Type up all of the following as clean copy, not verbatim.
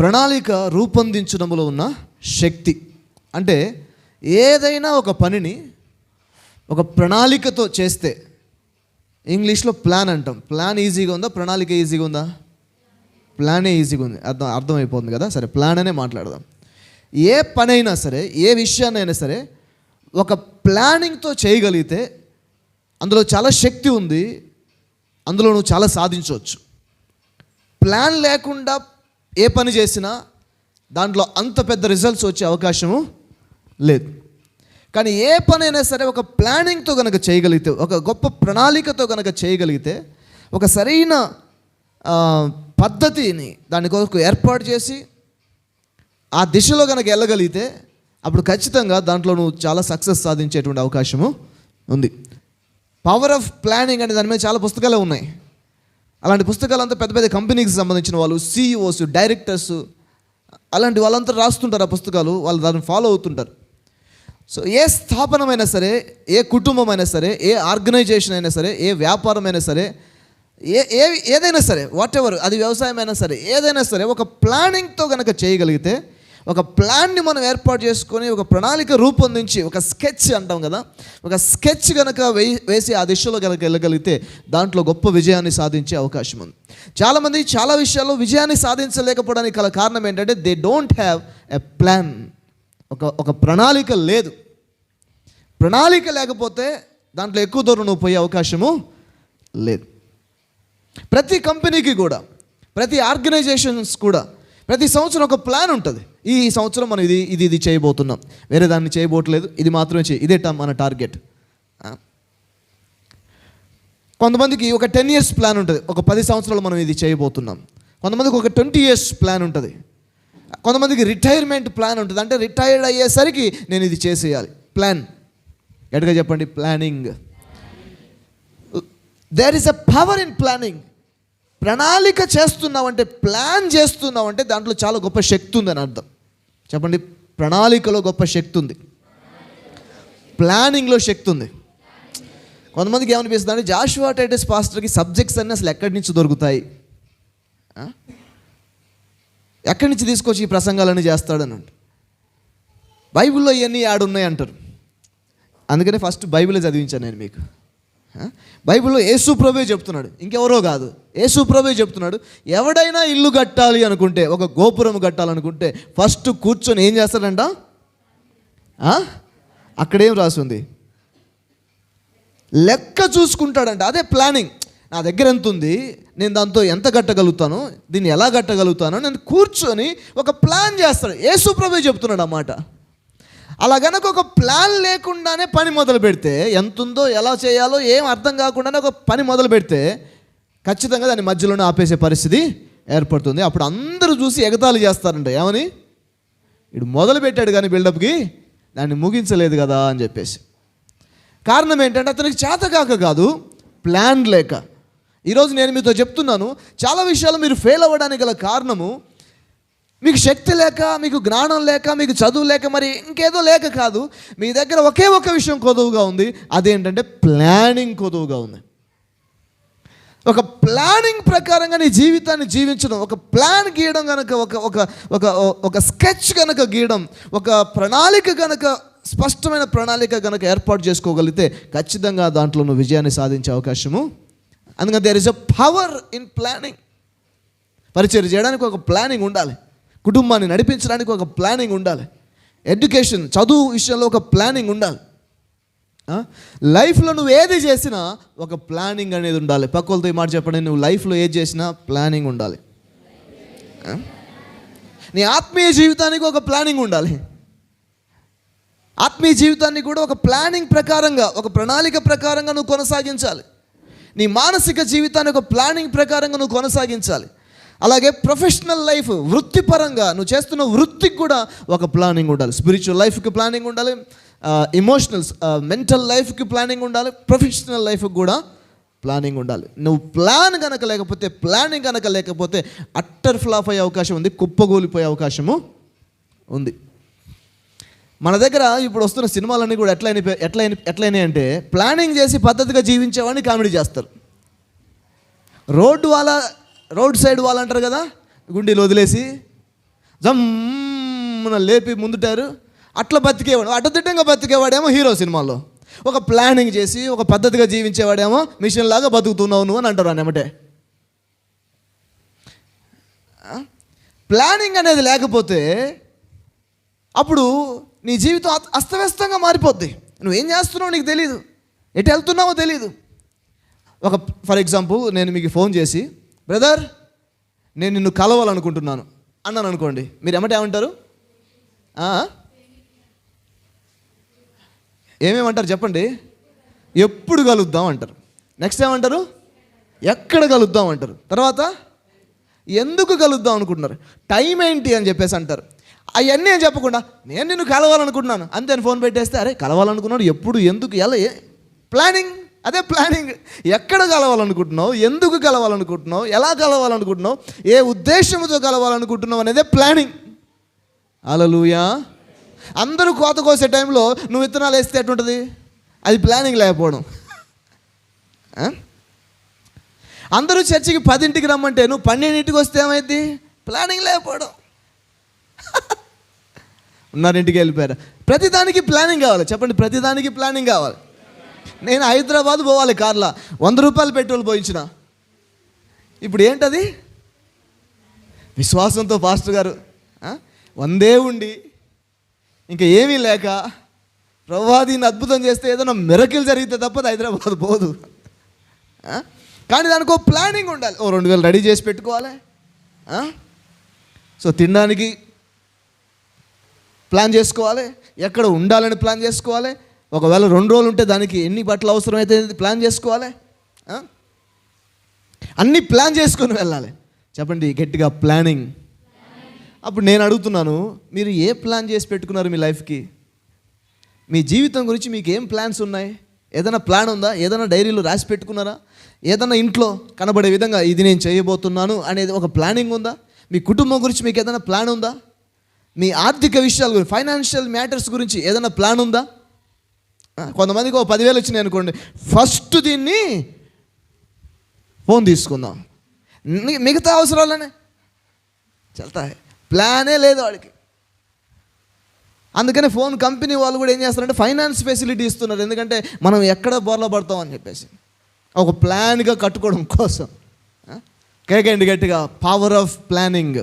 ప్రణాళిక రూపొందించడంలో ఉన్న శక్తి. అంటే ఏదైనా ఒక పనిని ఒక ప్రణాళికతో చేస్తే, ఇంగ్లీష్లో ప్లాన్ అంటాం. ప్లాన్ ఈజీగా ఉందా, ప్రణాళిక ఈజీగా ఉందా? ప్లానే ఈజీగా ఉంది. అర్థమైపోతుంది కదా. సరే, ప్లాన్ అనే మాట్లాడదాం. ఏ పనైనా సరే, ఏ విషయాన్నైనా సరే ఒక ప్లానింగ్తో చేయగలిగితే అందులో చాలా శక్తి ఉంది, అందులో నువ్వు చాలా సాధించవచ్చు. ప్లాన్ లేకుండా ఏ పని చేసినా దాంట్లో అంత పెద్ద రిజల్ట్స్ వచ్చే అవకాశము లేదు. కానీ ఏ పనైనా సరే ఒక ప్లానింగ్తో కనుక చేయగలిగితే, ఒక గొప్ప ప్రణాళికతో కనుక చేయగలిగితే, ఒక సరైన పద్ధతిని దాని కొరకు ఏర్పాటు చేసి ఆ దిశలో కనుక వెళ్ళగలిగితే అప్పుడు ఖచ్చితంగా దాంట్లో నువ్వు చాలా సక్సెస్ సాధించేటువంటి అవకాశము ఉంది. పవర్ ఆఫ్ ప్లానింగ్ అనే దాని మీద చాలా పుస్తకాలే ఉన్నాయి. అలాంటి పుస్తకాలంతా పెద్ద పెద్ద కంపెనీకి సంబంధించిన వాళ్ళు, సిఇఓస్, డైరెక్టర్స్, అలాంటి వాళ్ళంతా రాస్తుంటారు ఆ పుస్తకాలు. వాళ్ళు దాన్ని ఫాలో అవుతుంటారు. సో ఏ స్థాపనమైనా సరే, ఏ కుటుంబం అయినా సరే, ఏ ఆర్గనైజేషన్ అయినా సరే, ఏ వ్యాపారం అయినా సరే, ఏదైనా సరే, వాట్ ఎవర్, అది వ్యవసాయం అయినా సరే, ఏదైనా సరే ఒక ప్లానింగ్తో కనుక చేయగలిగితే, ఒక ప్లాన్ని మనం ఏర్పాటు చేసుకొని ఒక ప్రణాళిక రూపొందించి, ఒక స్కెచ్ అంటాం కదా, ఒక స్కెచ్ కనుక వేసి ఆ దిశలో కనుక వెళ్ళగలిగితే దాంట్లో గొప్ప విజయాన్ని సాధించే అవకాశం ఉంది. చాలామంది చాలా విషయాల్లో విజయాన్ని సాధించలేకపోవడానికి గల కారణం ఏంటంటే they don't have a plan. ఒక ప్రణాళిక లేదు. ప్రణాళిక లేకపోతే దాంట్లో ఎక్కువ దూరం నువ్వు పోయే అవకాశము లేదు. ప్రతి కంపెనీకి కూడా, ప్రతి ఆర్గనైజేషన్స్ కూడా ప్రతి సంవత్సరం ఒక ప్లాన్ ఉంటుంది. ఈ సంవత్సరం మనం ఇది చేయబోతున్నాం, వేరే దాన్ని చేయబోట్లేదు, ఇది మాత్రమే ఇదే మన టార్గెట్. కొంతమందికి ఒక 10 years ప్లాన్ ఉంటుంది, ఒక 10 సంవత్సరాలు మనం ఇది చేయబోతున్నాం. కొంతమందికి ఒక 20 years ప్లాన్ ఉంటుంది. కొంతమందికి రిటైర్మెంట్ ప్లాన్ ఉంటుంది, అంటే రిటైర్డ్ అయ్యేసరికి నేను ఇది చేసేయాలి. ప్లాన్, గట్టిగా చెప్పండి, planning. There is a power in planning. ప్రణాళిక చేస్తున్నావంటే, ప్లాన్ చేస్తున్నావంటే దాంట్లో చాలా గొప్ప శక్తి ఉందని అర్థం. చెప్పండి, ప్రణాళికలో గొప్ప శక్తి ఉంది, ప్లానింగ్లో శక్తి ఉంది. కొంతమందికి ఏమనిపిస్తుంది అంటే జాషువా టైటస్ పాస్టర్కి సబ్జెక్ట్స్ అన్నీ అసలు ఎక్కడి నుంచి దొరుకుతాయి, ఎక్కడి నుంచి తీసుకొచ్చి ఈ ప్రసంగాలన్నీ చేస్తాడని అంటారు. బైబిల్లో ఇవన్నీ యాడున్నాయి అంటారు. అందుకనే ఫస్ట్ బైబిలే చదివించాను నేను మీకు. బైబిల్లో యేసు ప్రభువే చెప్తున్నాడు, ఇంకెవరో కాదు. యేసు ప్రభువే చెప్తున్నాడు, ఎవడైనా ఇల్లు కట్టాలి అనుకుంటే, ఒక గోపురం కట్టాలనుకుంటే ఫస్ట్ కూర్చొని ఏం చేస్తాడంట? అక్కడేం రాసింది? లెక్క చూసుకుంటాడంట. అదే ప్లానింగ్. నా దగ్గర ఎంత ఉంది, నేను దాంతో ఎంత కట్టగలుగుతాను, దీన్ని ఎలా కట్టగలుగుతాను, నేను కూర్చొని ఒక ప్లాన్ చేస్తాడు. యేసు ప్రభువే చెప్తున్నాడు అన్నమాట. అలా గనక ఒక ప్లాన్ లేకుండానే పని మొదలు పెడితే, ఎంత ఉందో ఎలా చేయాలో ఏం అర్థం కాకుండానే ఒక పని మొదలు పెడితే ఖచ్చితంగా దాని మధ్యలోనే ఆపేసే పరిస్థితి ఏర్పడుతుంది. అప్పుడు అందరూ చూసి ఎగతాళి చేస్తారంట, ఏమని? ఇడు మొదలు పెట్టాడు కానీ బిల్డప్కి దాన్ని ముగించలేదు కదా అని చెప్పేసి. కారణం ఏంటంటే అతనికి చేతకాక కాదు, ప్లాన్ లేక. ఈరోజు నేను మీతో చెప్తున్నాను, చాలా విషయాలు మీరు ఫెయిల్ అవ్వడానికి గల కారణము మీకు శక్తి లేక, మీకు జ్ఞానం లేక, మీకు చదువు లేక, మరి ఇంకేదో లేక కాదు. మీ దగ్గర ఒకే ఒక విషయం కొదువుగా ఉంది, అదేంటంటే ప్లానింగ్ కొదువుగా ఉంది. ఒక ప్లానింగ్ ప్రకారంగా నీ జీవితాన్ని జీవించడం, ఒక ప్లాన్ గీయడం కనుక, ఒక స్కెచ్ కనుక గీయడం, ఒక ప్రణాళిక కనుక, స్పష్టమైన ప్రణాళిక కనుక ఏర్పాటు చేసుకోగలిగితే ఖచ్చితంగా దాంట్లో నువ్వు విజయాన్ని సాధించే అవకాశము. అందుకని there is a power in planning. పరిచయం చేయడానికి ఒక ప్లానింగ్ ఉండాలి, కుటుంబాన్ని నడిపించడానికి ఒక ప్లానింగ్ ఉండాలి, ఎడ్యుకేషన్, చదువు విషయంలో ఒక ప్లానింగ్ ఉండాలి. లైఫ్లో నువ్వు ఏది చేసినా ఒక ప్లానింగ్ అనేది ఉండాలి. పక్కలతో ఈ మాట చెప్పండి, నువ్వు లైఫ్లో ఏది చేసినా ప్లానింగ్ ఉండాలి. నీ ఆత్మీయ జీవితానికి ఒక ప్లానింగ్ ఉండాలి. ఆత్మీయ జీవితాన్ని కూడా ఒక ప్లానింగ్ ప్రకారంగా, ఒక ప్రణాళిక ప్రకారంగా నువ్వు కొనసాగించాలి. నీ మానసిక జీవితాన్ని ఒక ప్లానింగ్ ప్రకారంగా నువ్వు కొనసాగించాలి. అలాగే ప్రొఫెషనల్ లైఫ్, వృత్తిపరంగా నువ్వు చేస్తున్న వృత్తికి కూడా ఒక ప్లానింగ్ ఉండాలి. స్పిరిచువల్ లైఫ్కి ప్లానింగ్ ఉండాలి, ఎమోషనల్ మెంటల్ లైఫ్కి ప్లానింగ్ ఉండాలి, ప్రొఫెషనల్ లైఫ్కి కూడా ప్లానింగ్ ఉండాలి. నువ్వు ప్లాన్ కనుక లేకపోతే, ప్లానింగ్ కనుక లేకపోతే అట్టర్ ఫ్లాప్ అయ్యే అవకాశం ఉంది, కుప్పగూలిపోయే అవకాశము ఉంది. మన దగ్గర ఇప్పుడు వస్తున్న సినిమాలన్నీ కూడా ఎట్లయినాయి అంటే, ప్లానింగ్ చేసి పద్ధతిగా జీవించేవాడిని కామెడీ చేస్తారు. రోడ్ సైడ్ వాళ్ళు అంటారు కదా, గుండీలు వదిలేసి జమ్మున లేపి ముందుటారు అట్లా బతికేవాడు, అడ్డదిడ్డంగా బతికేవాడేమో హీరో సినిమాలో. ఒక ప్లానింగ్ చేసి ఒక పద్ధతిగా జీవించేవాడేమో మిషన్ లాగా బతుకుతున్నావు నువ్వు అని అంటారు అన్నమాట. ప్లానింగ్ అనేది లేకపోతే అప్పుడు నీ జీవితం అస్తవ్యస్తంగా మారిపోద్ది. నువ్వేం చేస్తున్నావు నీకు తెలీదు, ఎటు వెళ్తున్నావో తెలీదు. ఫర్ ఎగ్జాంపుల్ నేను మీకు ఫోన్ చేసి, బ్రదర్ నేను నిన్ను కలవాలనుకుంటున్నాను అన్నాను అనుకోండి, మీరు ఏమంటారు? ఏమేమంటారు చెప్పండి? ఎప్పుడు కలుద్దాం అంటారు. నెక్స్ట్ ఏమంటారు? ఎక్కడ కలుద్దాం అంటారు. తర్వాత ఎందుకు కలుద్దాం అనుకుంటున్నారు, టైం ఏంటి అని చెప్పేసి అంటారు. అవన్నీ ఏం చెప్పకుండా నేను నిన్ను కలవాలనుకుంటున్నాను అంతే అని ఫోన్ పెట్టేస్తే, అరే కలవాలనుకున్నాడు ఎప్పుడు, ఎందుకు, ఎలా, ప్లానింగ్. అదే ప్లానింగ్. ఎక్కడ కలవాలనుకుంటున్నావు, ఎందుకు కలవాలనుకుంటున్నావు, ఎలా కలవాలనుకుంటున్నావు, ఏ ఉద్దేశంతో కలవాలనుకుంటున్నావు అనేదే ప్లానింగ్. హల్లెలూయా. అందరూ కోత కోసే టైంలో నువ్వు విత్తనాలు వేస్తే ఎట్లుంటుంది? అది ప్లానింగ్ లేకపోవడం. అందరూ చర్చికి 10ంటికి రమ్మంటే నువ్వు 12ంటికి వస్తే ఏమైంది? ప్లానింగ్ లేకపోవడం. ఉన్నారింటికి వెళ్ళిపోయారు. ప్రతిదానికి ప్లానింగ్ కావాలి. చెప్పండి, ప్రతిదానికి ప్లానింగ్ కావాలి. నేను హైదరాబాద్ పోవాలి కార్లో, 100 రూపాయలు పెట్రోల్ పోయించిన. ఇప్పుడు ఏంటది? విశ్వాసంతో పాస్టర్ గారు వందే ఉండి ఇంకా ఏమీ లేక, ప్రభువా దీన్ని అద్భుతం చేస్తే ఏదైనా మిరకిల్ జరిగితే తప్ప హైదరాబాద్ పోదు. కానీ దానికి ఒక ప్లానింగ్ ఉండాలి. 2000 రెడీ చేసి పెట్టుకోవాలి. సో తినడానికి ప్లాన్ చేసుకోవాలి, ఎక్కడ ఉండాలని ప్లాన్ చేసుకోవాలి. ఒకవేళ 2 రోజులు ఉంటే దానికి ఎన్ని బట్టలు అవసరమైతే ప్లాన్ చేసుకోవాలి. అన్నీ ప్లాన్ చేసుకొని వెళ్ళాలి. చెప్పండి గట్టిగా, ప్లానింగ్. అప్పుడు నేను అడుగుతున్నాను, మీరు ఏ ప్లాన్ చేసి పెట్టుకున్నారు మీ లైఫ్కి? మీ జీవితం గురించి మీకు ఏం ప్లాన్స్ ఉన్నాయి? ఏదైనా ప్లాన్ ఉందా? ఏదైనా డైరీలో రాసి పెట్టుకున్నారా? ఏదైనా ఇంట్లో కనబడే విధంగా ఇది నేను చేయబోతున్నాను అనేది ఒక ప్లానింగ్ ఉందా? మీ కుటుంబం గురించి మీకు ఏదైనా ప్లాన్ ఉందా? మీ ఆర్థిక విషయాల గురించి, ఫైనాన్షియల్ మ్యాటర్స్ గురించి ఏదైనా ప్లాన్ ఉందా? కొంతమందికి 10,000 వచ్చినాయి అనుకోండి, ఫస్ట్ దీన్ని ఫోన్ తీసుకుందాం, మిగతా అవసరాలనే చల్తాయి. ప్లానే లేదు వాడికి. అందుకని ఫోన్ కంపెనీ వాళ్ళు కూడా ఏం చేస్తారంటే ఫైనాన్స్ ఫెసిలిటీ ఇస్తున్నారు. ఎందుకంటే మనం ఎక్కడ బోర్లో పడతాం అని చెప్పేసి ఒక ప్లాన్గా కట్టుకోవడం కోసం. కేకండి గట్టిగా, పవర్ ఆఫ్ ప్లానింగ్.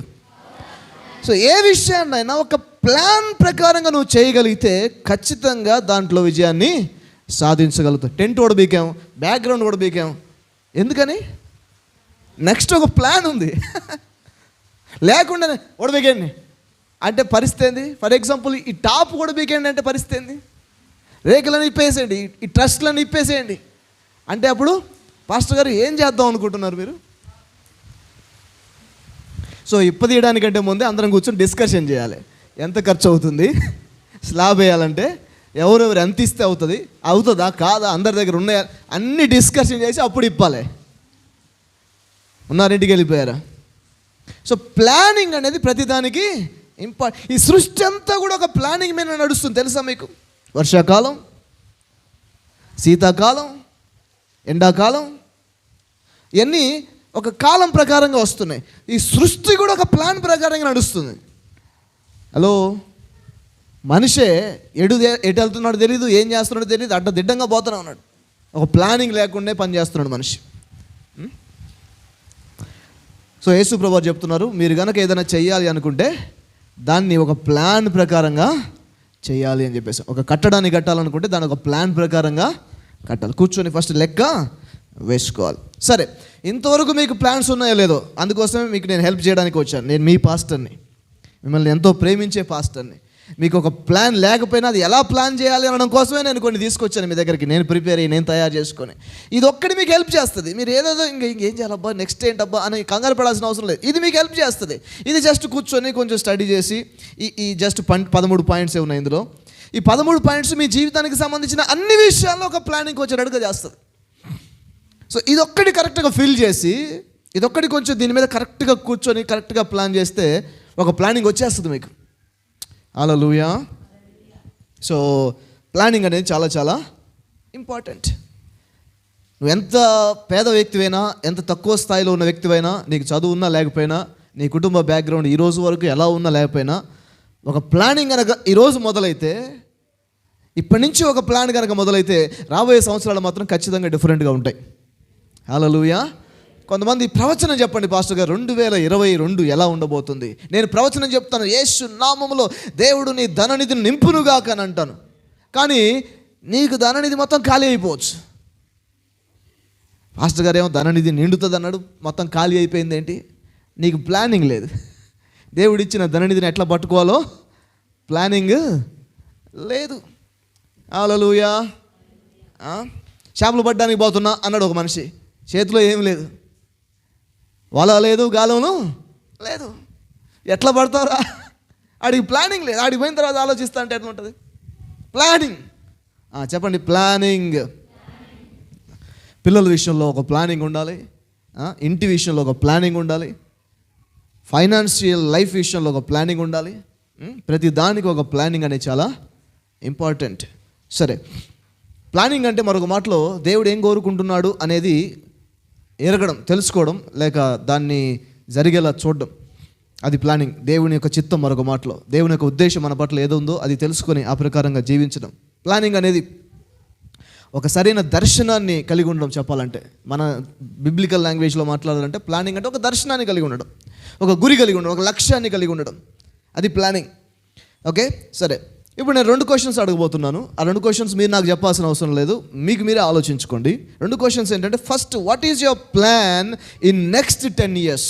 సో ఏ విషయాన్నైనా ఒక ప్లాన్ ప్రకారంగా నువ్వు చేయగలిగితే ఖచ్చితంగా దాంట్లో విజయాన్ని సాధించగలుగుతావు. టెంట్ కూడా బీకాం, బ్యాక్గ్రౌండ్ కూడా బీకాం. ఎందుకని? నెక్స్ట్ ఒక ప్లాన్ ఉంది. లేకుండానే ఓడబీకండి అంటే పరిస్థితి ఏంది? ఫర్ ఎగ్జాంపుల్ ఈ టాప్ కూడా బీకండి అంటే పరిస్థితి ఏంది? రేకులను ఇప్పేసేయండి, ఈ ట్రస్ట్లను ఇప్పేసేయండి అంటే అప్పుడు పాస్టర్ గారు ఏం చేద్దాం అనుకుంటున్నారు మీరు? సో ఇప్పదీయడానికంటే ముందే అందరం కూర్చొని డిస్కషన్ చేయాలి. ఎంత ఖర్చు అవుతుంది, స్లాబ్ వేయాలంటే ఎవరెవరు ఎంత ఇస్తే అవుతుందా కాదా, అందరి దగ్గర ఉన్నాయా, అన్ని డిస్కషన్ చేసి అప్పుడు ఇప్పాలి. ఉన్నారింటికి వెళ్ళిపోయారా? సో ప్లానింగ్ అనేది ప్రతిదానికి ఈ సృష్టి అంతా కూడా ఒక ప్లానింగ్ మీద నడుస్తుంది. తెలుసా మీకు? వర్షాకాలం, శీతాకాలం, ఎండాకాలం, ఇవన్నీ ఒక కాలం ప్రకారంగా వస్తున్నాయి. ఈ సృష్టి కూడా ఒక ప్లాన్ ప్రకారంగా నడుస్తుంది. హలో, మనిషే ఎటు వెళ్తున్నాడో తెలియదు, ఏం చేస్తున్నాడో తెలియదు, అడ్డదిడ్డంగా పోతూనే ఉన్నాడు. ఒక ప్లానింగ్ లేకుండా పని చేస్తున్నాడు మనిషి. సో యేసు ప్రభువు చెప్తున్నారు, మీరు కనుక ఏదైనా చెయ్యాలి అనుకుంటే దాన్ని ఒక ప్లాన్ ప్రకారంగా చేయాలి అని చెప్పేసి. ఒక కట్టడాన్ని కట్టాలనుకుంటే దాన్ని ఒక ప్లాన్ ప్రకారంగా కట్టాలి. కూర్చొని ఫస్ట్ లెక్క వేసుకోవాలి. సరే, ఇంతవరకు మీకు ప్లాన్స్ ఉన్నాయో లేదో, అందుకోసమే మీకు నేను హెల్ప్ చేయడానికి వచ్చాను. నేను మీ పాస్టర్ని, మిమ్మల్ని ఎంతో ప్రేమించే పాస్టర్ని. మీకు ఒక ప్లాన్ లేకపోయినా అది ఎలా ప్లాన్ చేయాలి అనడం కోసమే నేను కొన్ని తీసుకొచ్చాను మీ దగ్గరికి. నేను ప్రిపేర్ అయ్యి, నేను తయారు చేసుకొని, ఇది ఒక్కటి మీకు హెల్ప్ చేస్తుంది. మీరు ఏదేదో ఇంకేం చేయాలబ్బా, నెక్స్ట్ ఏంటబ్బా అని కంగారు పడాల్సిన అవసరం లేదు. ఇది మీకు హెల్ప్ చేస్తుంది. ఇది జస్ట్ కూర్చొని కొంచెం స్టడీ చేసి ఈ జస్ట్ 13 పాయింట్సే ఉన్నాయి ఇందులో. ఈ 13 పాయింట్స్ మీ జీవితానికి సంబంధించిన అన్ని విషయాల్లో ఒక ప్లానింగ్ వచ్చేటట్టుగా చేస్తుంది. సో ఇదొక్కటి కరెక్ట్గా ఫిల్ చేసి, ఇదొక్కటి కొంచెం దీని మీద కరెక్ట్గా కూర్చొని కరెక్ట్గా ప్లాన్ చేస్తే ఒక ప్లానింగ్ వచ్చేస్తుంది మీకు. హల్లెలూయా. సో ప్లానింగ్ అనేది చాలా చాలా ఇంపార్టెంట్. నువ్వు ఎంత పేద వ్యక్తివైనా, ఎంత తక్కువ స్థాయిలో ఉన్న వ్యక్తివైనా, నీకు చదువు ఉన్నా లేకపోయినా, నీ కుటుంబ బ్యాక్గ్రౌండ్ ఈ రోజు వరకు ఎలా ఉన్నా లేకపోయినా ఒక ప్లానింగ్ కనుక ఈరోజు మొదలైతే, ఇప్పటి నుంచి ఒక ప్లాన్ కనుక మొదలైతే రాబోయే సంవత్సరాలు మాత్రం ఖచ్చితంగా డిఫరెంట్గా ఉంటాయి. హల్లెలూయా. కొంతమంది ప్రవచనం చెప్పండి పాస్టర్ గారు 2022 ఎలా ఉండబోతుంది. నేను ప్రవచనం చెప్తాను, యేసు నామములో దేవుడు నీ ధననిధిని నింపునుగాక అని అంటాను. కానీ నీకు ధననిధి మొత్తం ఖాళీ అయిపోవచ్చు. పాస్టర్ గారు ఏమో ధననిధి నిండుతుంది అన్నాడు, మొత్తం ఖాళీ అయిపోయింది ఏంటి? నీకు ప్లానింగ్ లేదు. దేవుడు ఇచ్చిన ధననిధిని ఎట్లా పట్టుకోవాలో ప్లానింగ్ లేదు. హల్లెలూయా. చేపలు పడ్డానికి పోతున్నా అన్నాడు ఒక మనిషి, చేతిలో ఏం లేదు, వల లేదు, గాలంలో లేదు, ఎట్లా పడతావురా? ఆడికి ప్లానింగ్ లేదు. ఆడికి పోయిన తర్వాత ఆలోచిస్తా అంటే ఎట్లా ఉంటుంది? ప్లానింగ్. చెప్పండి, ప్లానింగ్. పిల్లల విషయంలో ఒక ప్లానింగ్ ఉండాలి, ఇంటి విషయంలో ఒక ప్లానింగ్ ఉండాలి, ఫైనాన్షియల్ లైఫ్ విషయంలో ఒక ప్లానింగ్ ఉండాలి. ప్రతి దానికి ఒక ప్లానింగ్ అనేది చాలా ఇంపార్టెంట్. సరే, ప్లానింగ్ అంటే మరొక మాటలో దేవుడు ఏం కోరుకుంటున్నాడు అనేది ఎరగడం, తెలుసుకోవడం, లేక దాన్ని జరిగేలా చూడడం, అది ప్లానింగ్. దేవుని యొక్క చిత్తం, మరొక మాటలో దేవుని యొక్క ఉద్దేశం మన పట్ల ఏదో ఉందో అది తెలుసుకొని ఆ ప్రకారంగా జీవించడం. ప్లానింగ్ అనేది ఒక సరైన దర్శనాన్ని కలిగి ఉండడం. చెప్పాలంటే మన బిబ్లికల్ లాంగ్వేజ్లో మాట్లాడాలంటే ప్లానింగ్ అంటే ఒక దర్శనాన్ని కలిగి ఉండడం, ఒక గురి కలిగి ఉండడం, ఒక లక్ష్యాన్ని కలిగి ఉండడం, అది ప్లానింగ్. ఓకే, సరే. ఇప్పుడు నేను 2 క్వశ్చన్స్ అడగబోతున్నాను. ఆ 2 క్వశ్చన్స్ మీరు నాకు చెప్పాల్సిన అవసరం లేదు, మీకు మీరే ఆలోచించుకోండి. 2 క్వశ్చన్స్ ఏంటంటే, first, what is your plan in next 10 years?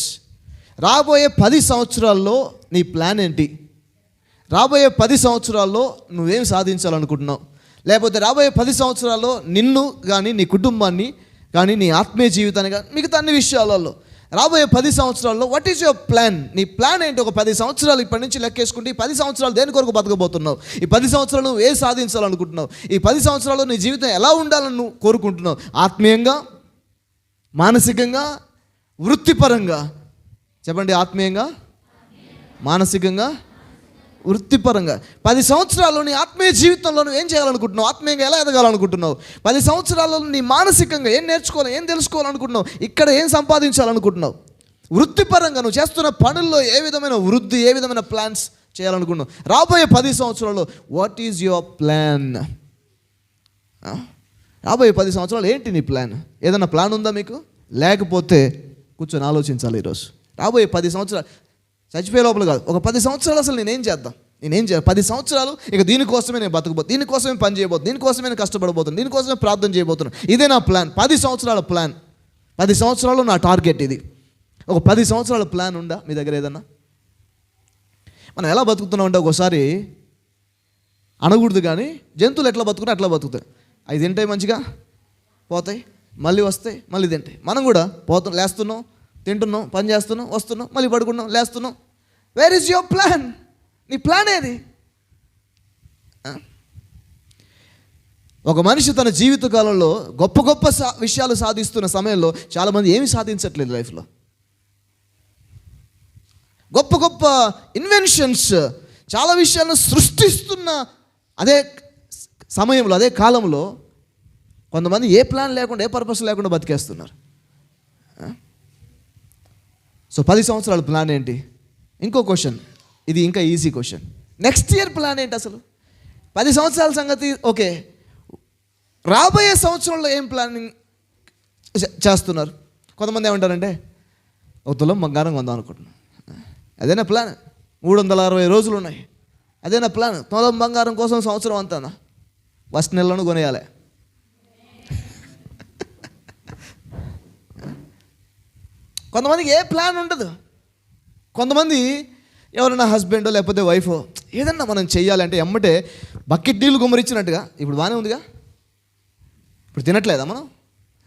రాబోయే 10 సంవత్సరాల్లో నీ ప్లాన్ ఏంటి? రాబోయే 10 సంవత్సరాల్లో నువ్వేం సాధించాలనుకుంటున్నావు? లేకపోతే రాబోయే 10 సంవత్సరాల్లో నిన్ను కానీ, నీ కుటుంబాన్ని కానీ, నీ ఆత్మీయ జీవితాన్ని కానీ, మిగతా అన్ని విషయాలలో రాబోయే 10 సంవత్సరాల్లో వాట్ ఈజ్ యువర్ ప్లాన్? నీ ప్లాన్ ఏంటి? ఒక 10 సంవత్సరాలు ఇప్పటి నుంచి లెక్కేసుకుంటే, ఈ 10 సంవత్సరాలు దేని కొరకు బతకబోతున్నావు? ఈ 10 సంవత్సరాలు నువ్వు ఏ సాధించాలనుకుంటున్నావు? ఈ 10 సంవత్సరాల్లో నీ జీవితం ఎలా ఉండాలని నువ్వు కోరుకుంటున్నావు? ఆత్మీయంగా, మానసికంగా, వృత్తిపరంగా. చెప్పండి, ఆత్మీయంగా, మానసికంగా, వృత్తిపరంగా. 10 సంవత్సరాల్లో నీ ఆత్మీయ జీవితంలో నువ్వు ఏం చేయాలనుకుంటున్నావు? ఆత్మీయంగా ఎలా ఎదగాలనుకుంటున్నావు? 10 సంవత్సరాల్లో నీ మానసికంగా ఏం నేర్చుకోవాలి, ఏం తెలుసుకోవాలనుకుంటున్నావు? ఇక్కడ ఏం సంపాదించాలనుకుంటున్నావు? వృత్తిపరంగా నువ్వు చేస్తున్న పనుల్లో ఏ విధమైన వృద్ధి, ఏ విధమైన ప్లాన్స్ చేయాలనుకుంటున్నావు? రాబోయే 10 సంవత్సరాల్లో వాట్ ఈజ్ యువర్ ప్లాన్? రాబోయే 10 సంవత్సరాలు ఏంటి నీ ప్లాన్? ఏదైనా ప్లాన్ ఉందా మీకు? లేకపోతే కూర్చొని ఆలోచించాలి ఈరోజు. రాబోయే 10 సంవత్సరాలు, చచ్చిపోయే లోపల కాదు, ఒక 10 సంవత్సరాలు అసలు నేనేం చేద్దాం, నేనేం చేయాలి? 10 సంవత్సరాలు ఇక దీనికోసమే నేను బతకబోతున్నాను, దీనికోసమే పని చేయబోతున్నాను, దీనికోసమే నేను కష్టపడబోతున్నాను, దీనికోసమే ప్రార్థన చేయబోతున్నాను. ఇదే నా ప్లాన్. 10 సంవత్సరాల ప్లాన్. 10 సంవత్సరాలు నా టార్గెట్ ఇది. ఒక 10 సంవత్సరాల ప్లాన్ ఉందా మీ దగ్గర ఏదన్నా? మనం ఎలా బతుకుతున్నాం అంటే, ఒకసారి అనకూడదు కానీ జంతువులు ఎట్లా బతుకున్నా అట్లా బతుకుతాయి. అవి తింటాయి, మంచిగా పోతాయి, మళ్ళీ వస్తాయి, మళ్ళీ తింటాయి. మనం కూడా పోతాం, లేస్తున్నాం, తింటున్నాం, పని చేస్తున్నాం, వస్తున్నాం, మళ్ళీ పడుకున్నాం, లేస్తున్నాం. Where is your plan? నీ ప్లాన్ ఏది? ఒక మనిషి తన జీవిత కాలంలో గొప్ప గొప్ప విషయాలు సాధిస్తున్న సమయంలో చాలామంది ఏమి సాధించట్లేదు లైఫ్లో. గొప్ప గొప్ప ఇన్వెన్షన్స్, చాలా విషయాలను సృష్టిస్తున్న అదే సమయంలో, అదే కాలంలో కొంతమంది ఏ ప్లాన్ లేకుండా, ఏ పర్పస్ లేకుండా బతికేస్తున్నారు. సో 10 సంవత్సరాల ప్లాన్ ఏంటి? ఇంకో క్వశ్చన్, ఇది ఇంకా easy question. Next year plan ఏంటి అసలు? 10 సంవత్సరాల సంగతి ఓకే, రాబోయే సంవత్సరంలో ఏం ప్లానింగ్ చేస్తున్నారు? కొంతమంది ఏమంటారంటే, ఒక తులం బంగారం కొందాం అనుకుంటున్నాను. అదేనా ప్లాన్? 360 రోజులు ఉన్నాయి, అదేనా ప్లాన్? తులం బంగారం కోసం సంవత్సరం అంతానా? ఫస్ట్ నెలలోనూ కొనేయాలి. కొంతమందికి ఏ ప్లాన్ ఉండదు. కొంతమంది ఎవరైనా హస్బెండో లేకపోతే వైఫో ఏదన్నా మనం చెయ్యాలంటే ఎమ్మటే బకెట్ నీళ్ళు గుమ్మరించినట్టుగా, ఇప్పుడు బాగానే ఉందిగా, ఇప్పుడు తినట్లేదా మనం,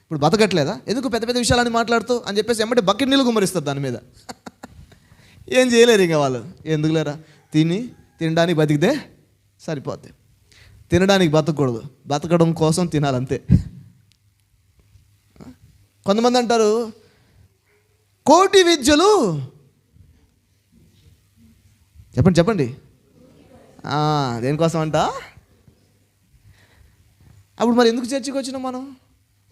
ఇప్పుడు బతకట్లేదా, ఎందుకు పెద్ద పెద్ద విషయాలని మాట్లాడుతూ అని చెప్పేసి ఎమ్మటే బకెట్ నీళ్ళు గుమ్మరిస్తారు దాని మీద. ఏం చేయలేరు ఇంకా వాళ్ళు. ఎందుకు లేరా, తినడానికి బతికితే సరిపోద్ది. తినడానికి బతకూడదు, బతకడం కోసం తినాలంతే. కొంతమంది అంటారు, కోటి విద్యలు, చెప్పండి దేనికోసం అంట? అప్పుడు మరి ఎందుకు చర్చికి వచ్చినావు మనం?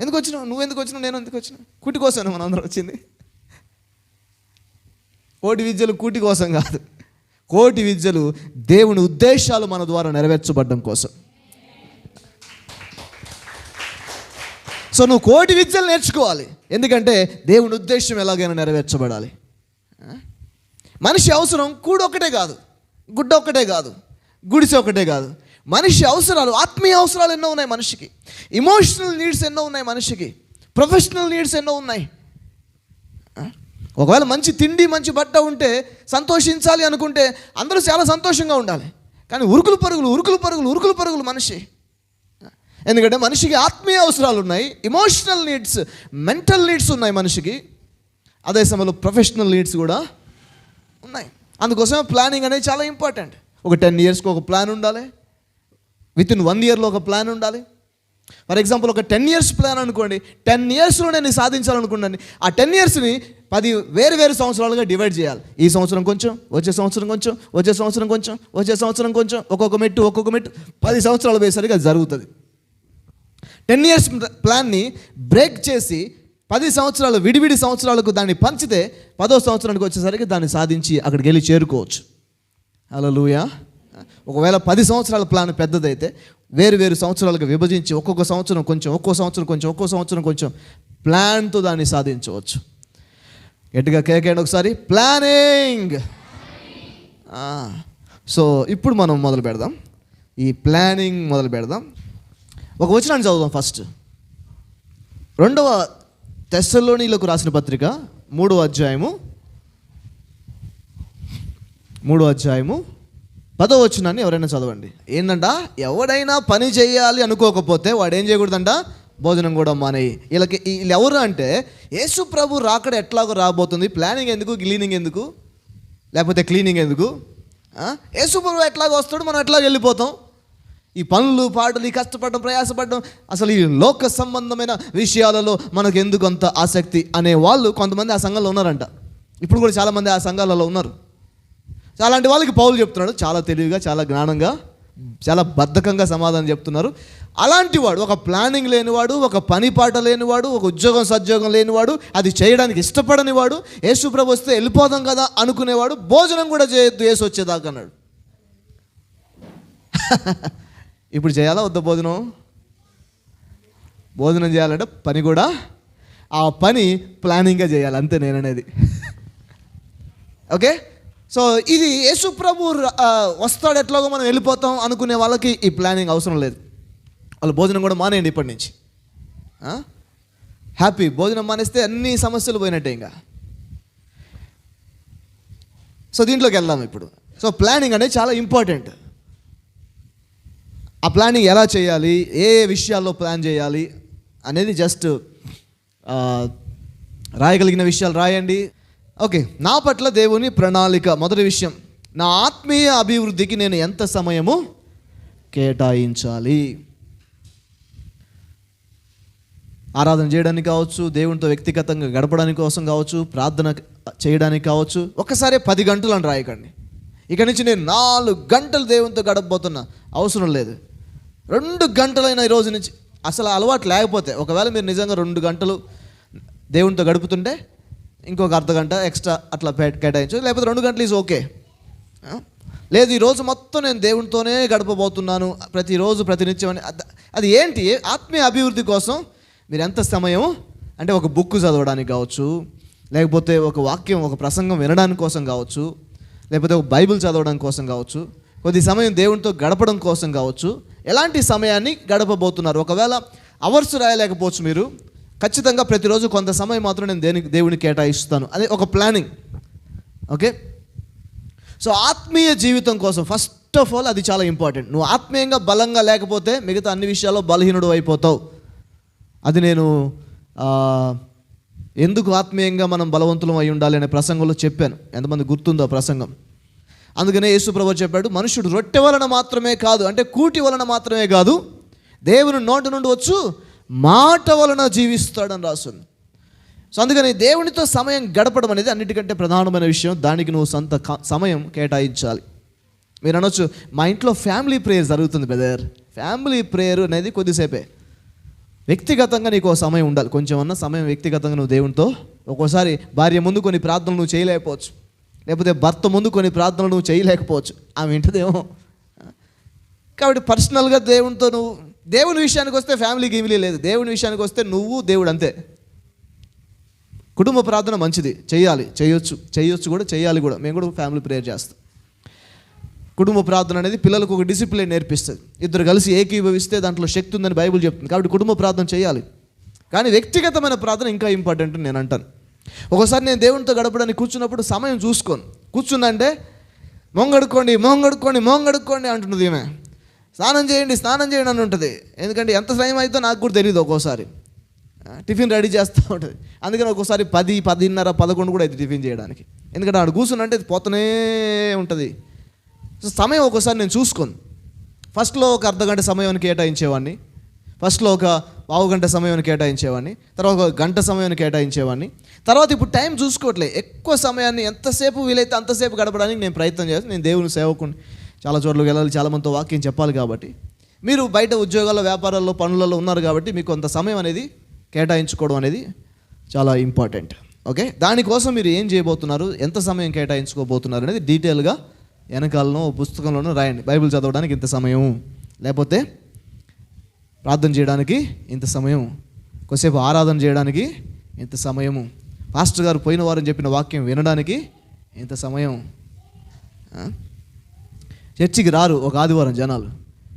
ఎందుకు వచ్చినావు? నువ్వు ఎందుకు వచ్చినావు? నేను ఎందుకు వచ్చినా? కుటి కోసం మనం అందరం వచ్చింది. కోటి విద్యలు కూటి కోసం కాదు, కోటి విద్యలు దేవుని ఉద్దేశాలు మన ద్వారా నెరవేర్చబడడం కోసం. సో నువ్వు కోటి విద్యలు నేర్చుకోవాలి, ఎందుకంటే దేవుని ఉద్దేశం ఎలాగైనా నెరవేర్చబడాలి. మనిషి అవసరం కూడు ఒకటే కాదు, గుడ్డ ఒకటే కాదు, గుడిసె ఒకటే కాదు. మనిషి అవసరాలు, ఆత్మీయ అవసరాలు ఎన్నో ఉన్నాయి మనిషికి, ఇమోషనల్ నీడ్స్ ఎన్నో ఉన్నాయి మనిషికి, ప్రొఫెషనల్ నీడ్స్ ఎన్నో ఉన్నాయి. ఒకవేళ మంచి తిండి మంచి బట్ట ఉంటే సంతోషించాలి అనుకుంటే అందరూ చాలా సంతోషంగా ఉండాలి. కానీ ఉరుకులు పరుగులు మనిషి. ఎందుకంటే మనిషికి ఆత్మీయ అవసరాలు ఉన్నాయి, ఇమోషనల్ నీడ్స్, మెంటల్ నీడ్స్ ఉన్నాయి మనిషికి. అదే సమయంలో ప్రొఫెషనల్ నీడ్స్ కూడా ఉన్నాయి. అందుకోసం ప్లానింగ్ అనేది చాలా ఇంపార్టెంట్. ఒక 10 yearsకి ఒక ప్లాన్ ఉండాలి, వితిన్ 1 yearలో ఒక ప్లాన్ ఉండాలి. ఫర్ ఎగ్జాంపుల్ ఒక 10 years ప్లాన్ అనుకోండి, 10 yearsలో నేను సాధించాలనుకున్నాను. ఆ 10 yearsని 10 వేరు సంవత్సరాలుగా డివైడ్ చేయాలి. ఈ సంవత్సరం కొంచెం, వచ్చే సంవత్సరం కొంచెం, వచ్చే సంవత్సరం కొంచెం, వచ్చే సంవత్సరం కొంచెం, ఒక్కొక్క మెట్టు 10 సంవత్సరాలు వేసరికి అది జరుగుతుంది. 10 years ప్లాన్ని బ్రేక్ చేసి 10 సంవత్సరాలు విడివిడి సంవత్సరాలకు దాన్ని పంచితే 10వ సంవత్సరానికి వచ్చేసరికి దాన్ని సాధించి అక్కడికి వెళ్ళి చేరుకోవచ్చు. హల్లెలూయా. ఒకవేళ 10 సంవత్సరాల ప్లాన్ పెద్దదైతే వేరు సంవత్సరాలుగా విభజించి ఒక్కొక్క సంవత్సరం కొంచెం, ఒక్కో సంవత్సరం కొంచెం ప్లాన్తో దాన్ని సాధించవచ్చు. గట్టిగా కేకేయండి ఒకసారి, ప్లానింగ్. సో ఇప్పుడు మనం మొదలు పెడదాం, ఈ ప్లానింగ్ మొదలు పెడదాం. ఒక వచనాన్ని చదువుదాం ఫస్ట్. 2వ తెస్సలోనీయులకు రాసిన పత్రిక 3వ అధ్యాయము 10వ వచనాన్ని ఎవరైనా చదవండి. ఏంటంట, ఎవడైనా పని చేయాలి అనుకోకపోతే వాడు ఏం చేయకూడదంట, భోజనం కూడా మానేయి. వీళ్ళు ఎవరు అంటే, యేసు ప్రభు రాకడ ఎట్లాగో రాబోతుంది, ప్లానింగ్ ఎందుకు, క్లీనింగ్ ఎందుకు, లేకపోతే క్లీనింగ్ ఎందుకు? యేసు ప్రభు ఎట్లాగో వస్తాడు, మనం ఎట్లాగో వెళ్ళిపోతాం. ఈ పనులు పాటలు, ఈ కష్టపడడం, ప్రయాసపడడం, అసలు ఈ లోక సంబంధమైన విషయాలలో మనకు ఎందుకు అంత ఆసక్తి అనే వాళ్ళు కొంతమంది ఆ సంఘంలో ఉన్నారంట. ఇప్పుడు కూడా చాలామంది ఆ సంఘాలలో ఉన్నారు. అలాంటి వాళ్ళకి పౌలు చెప్తున్నాడు, చాలా తెలివిగా, చాలా జ్ఞానంగా, చాలా బద్ధకంగా సమాధానం చెప్తున్నారు. అలాంటి వాడు, ఒక ప్లానింగ్ లేనివాడు, ఒక పని పాట లేనివాడు, ఒక ఉద్యోగం సద్యోగం లేనివాడు, అది చేయడానికి ఇష్టపడని వాడు, యేసు ప్రభు వస్తే వెళ్ళిపోదాం కదా అనుకునేవాడు, భోజనం కూడా చేయొద్దు యేసు వచ్చేదాకా అన్నాడు. ఇప్పుడు చేయాలా వద్ద భోజనం చేయాలంటే పని కూడా, ఆ పని ప్లానింగ్గా చేయాలి, అంతే నేననేది. ఓకే. సో ఇది యేసు ప్రభు వస్తాడు, ఎట్లాగో మనం వెళ్ళిపోతాం అనుకునే వాళ్ళకి ఈ ప్లానింగ్ అవసరం లేదు. వాళ్ళు భోజనం కూడా మానేయండి ఇప్పటి నుంచి. హ్యాపీ. భోజనం మానేస్తే అన్ని సమస్యలు పోయినట్టే ఇంకా. సో దీంట్లోకి వెళ్దాం ఇప్పుడు. సో ప్లానింగ్ అనేది చాలా ఇంపార్టెంట్. ఆ ప్లానింగ్ ఎలా చేయాలి, ఏ విషయాల్లో ప్లాన్ చేయాలి అనేది జస్ట్ రాయగలిగిన విషయాలు రాయండి. ఓకే. నా పట్ల దేవుని ప్రణాళిక. మొదటి విషయం, నా ఆత్మీయ అభివృద్ధికి నేను ఎంత సమయము కేటాయించాలి. ఆరాధన చేయడానికి కావచ్చు, దేవునితో వ్యక్తిగతంగా గడపడానికి కోసం కావచ్చు, ప్రార్థన చేయడానికి కావచ్చు. ఒక్కసారి 10 గంటలు అని రాయకండి. ఇక నుంచి నేను 4 గంటలు దేవునితో గడపబోతున్నా, అవసరం లేదు. 2 గంటలైనా ఈ రోజు నుంచి. అసలు అలవాటు లేకపోతే, ఒకవేళ మీరు నిజంగా 2 గంటలు దేవునితో గడుపుతుంటే ఇంకొక అర్ధగంట ఎక్స్ట్రా అట్లా కేటాయించు, లేకపోతే 2 గంటలు ఈజ్ ఓకే. లేదు ఈరోజు మొత్తం నేను దేవునితోనే గడపబోతున్నాను ప్రతిరోజు ప్రతినిత్యం అని, అది ఏంటి? ఆత్మీయ అభివృద్ధి కోసం మీరు ఎంత సమయం అంటే, ఒక బుక్ చదవడానికి కావచ్చు, లేకపోతే ఒక వాక్యం, ఒక ప్రసంగం వినడానికి కోసం కావచ్చు, లేకపోతే ఒక బైబిల్ చదవడం కోసం కావచ్చు, కొద్ది సమయం దేవునితో గడపడం కోసం కావచ్చు. ఎలాంటి సమయాన్ని గడపబోతున్నారు? ఒకవేళ అవర్స్ రాయలేకపోవచ్చు మీరు, ఖచ్చితంగా ప్రతిరోజు కొంత సమయం మాత్రం నేను దేవునికి కేటాయిస్తాను, అదే ఒక ప్లానింగ్. ఓకే. సో ఆత్మీయ జీవితం కోసం ఫస్ట్ ఆఫ్ ఆల్ అది చాలా ఇంపార్టెంట్. నువ్వు ఆత్మీయంగా బలంగా లేకపోతే మిగతా అన్ని విషయాల్లో బలహీనుడు అయిపోతావు. అది నేను ఎందుకు ఆత్మీయంగా మనం బలవంతులం అయి ఉండాలి అనే ప్రసంగంలో చెప్పాను. ఎంతమంది గుర్తుందో ఆ ప్రసంగం? అందుకనే యేసు ప్రభువు చెప్పాడు, మనుషుడు రొట్టె వలన మాత్రమే కాదు, అంటే కూటి వలన మాత్రమే కాదు, దేవుని నోటి నుండి వచ్చు మాట వలన జీవిస్తాడని రాస్తుంది. సో అందుకని దేవునితో సమయం గడపడం అనేది అన్నిటికంటే ప్రధానమైన విషయం. దానికి నువ్వు సొంత సమయం కేటాయించాలి. మీరు అనొచ్చు, మా ఇంట్లో ఫ్యామిలీ ప్రేయర్ జరుగుతుంది బ్రదర్. ఫ్యామిలీ ప్రేయర్ అనేది కొద్దిసేపే. వ్యక్తిగతంగా నీకు సమయం ఉండాలి, కొంచెం అన్న సమయం వ్యక్తిగతంగా నువ్వు దేవునితో. ఒక్కోసారి భార్య ముందు కొన్ని ప్రార్థనలు నువ్వు చేయలేకపోవచ్చు, లేకపోతే భర్త ముందు కొన్ని ప్రార్థనలు నువ్వు చేయలేకపోవచ్చు, ఆమె వింటదేమో. కాబట్టి పర్సనల్గా దేవునితో నువ్వు, దేవుని విషయానికి వస్తే ఫ్యామిలీకి ఏమీ లేదు, దేవుని విషయానికి వస్తే నువ్వు దేవుడు అంతే. కుటుంబ ప్రార్థన మంచిది, చేయాలి, చేయొచ్చు కూడా, చేయాలి కూడా. మేము కూడా ఫ్యామిలీ ప్రేయర్ చేస్తాం. కుటుంబ ప్రార్థన అనేది పిల్లలకు ఒక డిసిప్లిన్ నేర్పిస్తుంది. ఇద్దరు కలిసి ఏకీభవిస్తే దాంట్లో శక్తి ఉందని బైబిల్ చెప్తుంది. కాబట్టి కుటుంబ ప్రార్థన చేయాలి. కానీ వ్యక్తిగతమైన ప్రార్థన ఇంకా ఇంపార్టెంట్ నేను అంటాను. ఒకసారి నేను దేవునితో గడపడానికి కూర్చున్నప్పుడు సమయం చూసుకోను. కూర్చుందంటే మొంగడుక్కోండి అంటున్నది ఈమె. స్నానం చేయండి అని ఉంటుంది. ఎందుకంటే ఎంత సమయం అయితే నాకు కూడా తెలియదు. ఒక్కోసారి టిఫిన్ రెడీ చేస్తూ ఉంటుంది. అందుకని ఒక్కోసారి 10, 10:30, 11 కూడా అయితే టిఫిన్ చేయడానికి. ఎందుకంటే ఆడు కూర్చున్నంటే పోతూనే ఉంటుంది. సో సమయం ఒక్కోసారి నేను చూసుకోను. ఫస్ట్లో ఒక అర్ధగంట సమయాన్ని కేటాయించేవాడిని, ఫస్ట్లో ఒక పావుగంట సమయాన్ని కేటాయించేవాడిని, తర్వాత ఒక గంట సమయాన్ని కేటాయించేవాడిని. తర్వాత ఇప్పుడు టైం చూసుకోవట్లే, ఎక్కువ సమయాన్ని ఎంతసేపు వీలైతే అంతసేపు గడపడానికి నేను ప్రయత్నం చేస్తాను. నేను దేవుని సేవకుని, చాలా చోట్ల వెళ్ళాలి, చాలామందితో వాక్యం చెప్పాలి. కాబట్టి మీరు బయట ఉద్యోగాల్లో, వ్యాపారాల్లో, పనులలో ఉన్నారు కాబట్టి మీకు కొంత సమయం అనేది కేటాయించుకోవడం అనేది చాలా ఇంపార్టెంట్. ఓకే, దానికోసం మీరు ఏం చేయబోతున్నారు, ఎంత సమయం కేటాయించుకోబోతున్నారు అనేది డీటెయిల్గా వెనకాలను పుస్తకంలోనూ రాయండి. బైబిల్ చదవడానికి ఇంత సమయం, లేకపోతే ప్రార్థన చేయడానికి ఇంత సమయం, కొద్దిసేపు ఆరాధన చేయడానికి ఇంత సమయము, పాస్టర్ గారు పోయిన వారం చెప్పిన వాక్యం వినడానికి ఇంత సమయం. చర్చికి రారు ఒక ఆదివారం జనాలు,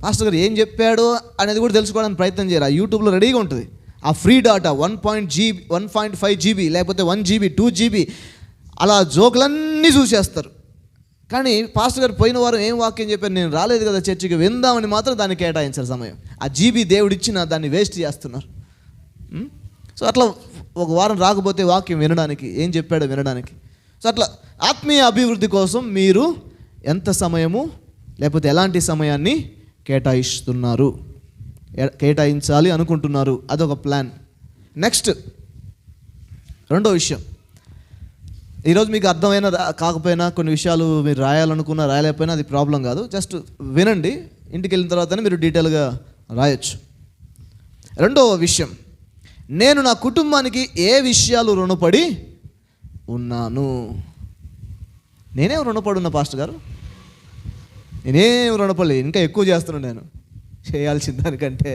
పాస్టర్ గారు ఏం చెప్పాడో అనేది కూడా తెలుసుకోవడానికి ప్రయత్నం చేయరు. ఆ యూట్యూబ్లో రెడీగా ఉంటుంది ఆ ఫ్రీ డాటా, 1.5 GB లేకపోతే 1 GB 2 GB అలా జోకులన్నీ చూసేస్తారు. కానీ పాస్టర్ గారు పోయిన వారం ఏం వాక్యం చెప్పారు, నేను రాలేదు కదా చర్చికి, విందామని మాత్రం దాన్ని కేటాయించారు సమయం. ఆ జీబీ దేవుడిచ్చిన దాన్ని వేస్ట్ చేస్తున్నారు. సో అట్లా ఒక వారం రాకపోతే వాక్యం వినడానికి, ఏం చెప్పాడో వినడానికి. సో అట్లా ఆత్మీయ అభివృద్ధి కోసం మీరు ఎంత సమయము లేకపోతే ఎలాంటి సమయాన్ని కేటాయించాలి అనుకుంటున్నారు, అదొక ప్లాన్. నెక్స్ట్ రెండో విషయం, ఈరోజు మీకు అర్థమైన కాకపోయినా కొన్ని విషయాలు మీరు రాయాలనుకున్నా రాయలేకపోయినా అది ప్రాబ్లం కాదు. జస్ట్ వినండి, ఇంటికి వెళ్ళిన తర్వాతనే మీరు డీటెయిల్గా రాయొచ్చు. రెండవ విషయం, నేను నా కుటుంబానికి ఏ విషయాలు రుణపడి ఉన్నాను. నేనేం రుణపడి ఉన్నా పాస్టర్ గారు, నేనేం రుణపడలే, ఇంకా ఎక్కువ చేస్తున్నాను నేను చేయాల్సిన దానికంటే.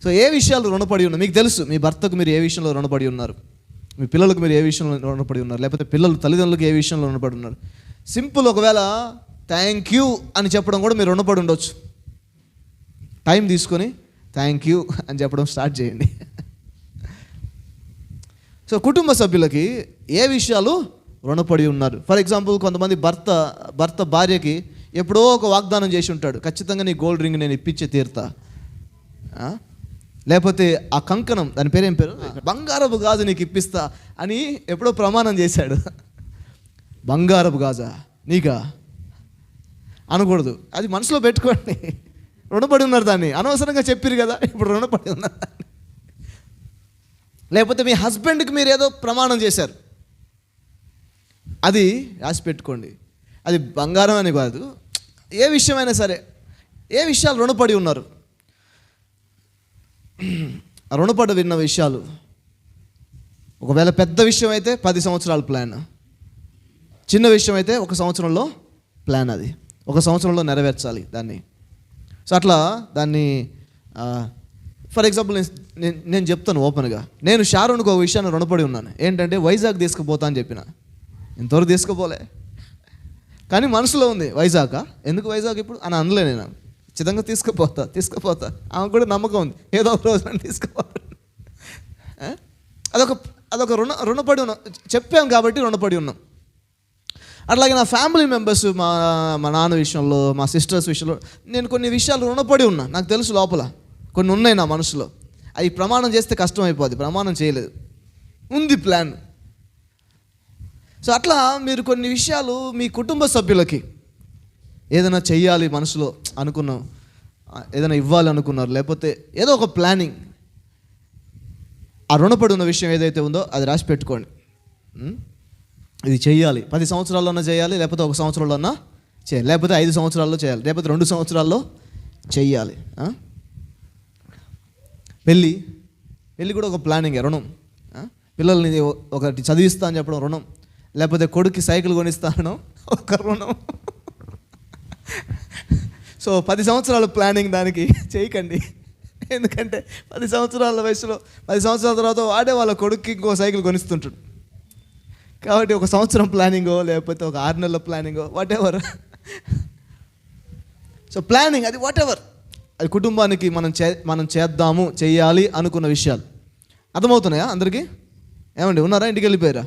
సో ఏ విషయాలు రుణపడి ఉన్నా మీకు తెలుసు. మీ భర్తకు మీరు ఏ విషయంలో రుణపడి ఉన్నారు, మీ పిల్లలకు మీరు ఏ విషయంలో రుణపడి ఉన్నారు, లేకపోతే పిల్లలు తల్లిదండ్రులకు ఏ విషయంలో రుణపడి ఉన్నారు. సింపుల్, ఒకవేళ థ్యాంక్ యూ అని చెప్పడం కూడా మీరు రుణపడి ఉండొచ్చు. టైం తీసుకొని థ్యాంక్ యూ అని చెప్పడం స్టార్ట్ చేయండి. సో కుటుంబ సభ్యులకి ఏ విషయాలు రుణపడి ఉన్నారు. ఫర్ ఎగ్జాంపుల్, కొంతమంది భర్త భార్యకి ఎప్పుడో ఒక వాగ్దానం చేసి ఉంటాడు, ఖచ్చితంగా నీ గోల్డ్ రింగ్ నేను ఇప్పించే తీరుతా. లేకపోతే ఆ కంకణం, దాని పేరేం పేరు, బంగారపు గాజు నీకు ఇప్పిస్తా అని ఎప్పుడో ప్రమాణం చేశాడు. బంగారపు గాజా నీకా అనకూడదు, అది మనసులో పెట్టుకోండి. రుణపడి ఉన్నారు దాన్ని, అనవసరంగా చెప్పారు కదా, ఇప్పుడు రుణపడి ఉన్నారు. లేకపోతే మీ హస్బెండ్కి మీరు ఏదో ప్రమాణం చేశారు, అది రాసి పెట్టుకోండి. అది బంగారం అని కాదు, ఏ విషయమైనా సరే, ఏ విషయాలు రుణపడి ఉన్నారు. రుణపడి విన్న విషయాలు, ఒకవేళ పెద్ద విషయం అయితే 10 సంవత్సరాల ప్లాన్, చిన్న విషయం అయితే 1 సంవత్సరంలో ప్లాన్, అది 1 సంవత్సరంలో నెరవేర్చాలి దాన్ని. సో అట్లా దాన్ని, ఫర్ ఎగ్జాంపుల్ నేను చెప్తాను ఓపెన్గా, నేను షారోన్కి ఒక విషయాన్ని రుణపడి ఉన్నాను. ఏంటంటే వైజాగ్ తీసుకుపోతా అని చెప్పిన, ఇంతవరకు తీసుకుపోలే, కానీ మనసులో ఉంది వైజాగ్, ఎందుకు వైజాగ్ ఇప్పుడు అని అనలే. నేను ఖచ్చితంగా తీసుకుపోతా, ఆమెకు కూడా నమ్మకం ఉంది, ఏదో ఒక రోజు నన్ను తీసుకుపోతా. అదొక రుణపడి ఉన్నాం, చెప్పాం కాబట్టి రుణపడి ఉన్నాం. అట్లాగే నా ఫ్యామిలీ మెంబర్స్, మా నాన్న విషయంలో, మా సిస్టర్స్ విషయంలో నేను కొన్ని విషయాలు రుణపడి ఉన్నా. నాకు తెలుసు లోపల కొన్ని ఉన్నాయి నా మనసులో, అవి ప్రమాణం చేస్తే కష్టం అయిపోద్ది, ప్రమాణం చేయలేదు, ఉంది ప్లాన్. సో అట్లా మీరు కొన్ని విషయాలు మీ కుటుంబ సభ్యులకి ఏదైనా చెయ్యాలి మనసులో అనుకున్నాం, ఏదైనా ఇవ్వాలి అనుకున్నారు, లేకపోతే ఏదో ఒక ప్లానింగ్, ఆ రుణపడి ఉన్న విషయం ఏదైతే ఉందో అది రాసి పెట్టుకోండి. ఇది చెయ్యాలి, 10 సంవత్సరాల్లోనే చేయాలి, లేకపోతే 1 సంవత్సరంలోనా చేయాలి, లేకపోతే 5 సంవత్సరాల్లో చేయాలి, లేకపోతే 2 సంవత్సరాల్లో చెయ్యాలి. పెళ్ళి కూడా ఒక ప్లానింగే, రుణం. పిల్లల్ని ఒకటి చదివిస్తా అని చెప్పడం రుణం, లేకపోతే కొడుక్కి సైకిల్ కొనిస్తాను ఒక రుణం. సో 10 సంవత్సరాల ప్లానింగ్ దానికి చేయకండి. ఎందుకంటే 10 సంవత్సరాల వయసులో 10 సంవత్సరాల తర్వాత వాడే వాళ్ళ కొడుక్కి ఇంకో సైకిల్ కొనిస్తుంటాడు. కాబట్టి ఒక సంవత్సరం ప్లానింగో లేకపోతే ఒక 6 నెలల ప్లానింగో వాటెవర్. సో ప్లానింగ్ అది వాటెవర్, అది కుటుంబానికి మనం చేద్దాము చేయాలి అనుకున్న విషయాలు. అర్థమవుతున్నాయా అందరికీ? ఏమండి ఉన్నారా, ఇంటికి వెళ్ళిపోయారా?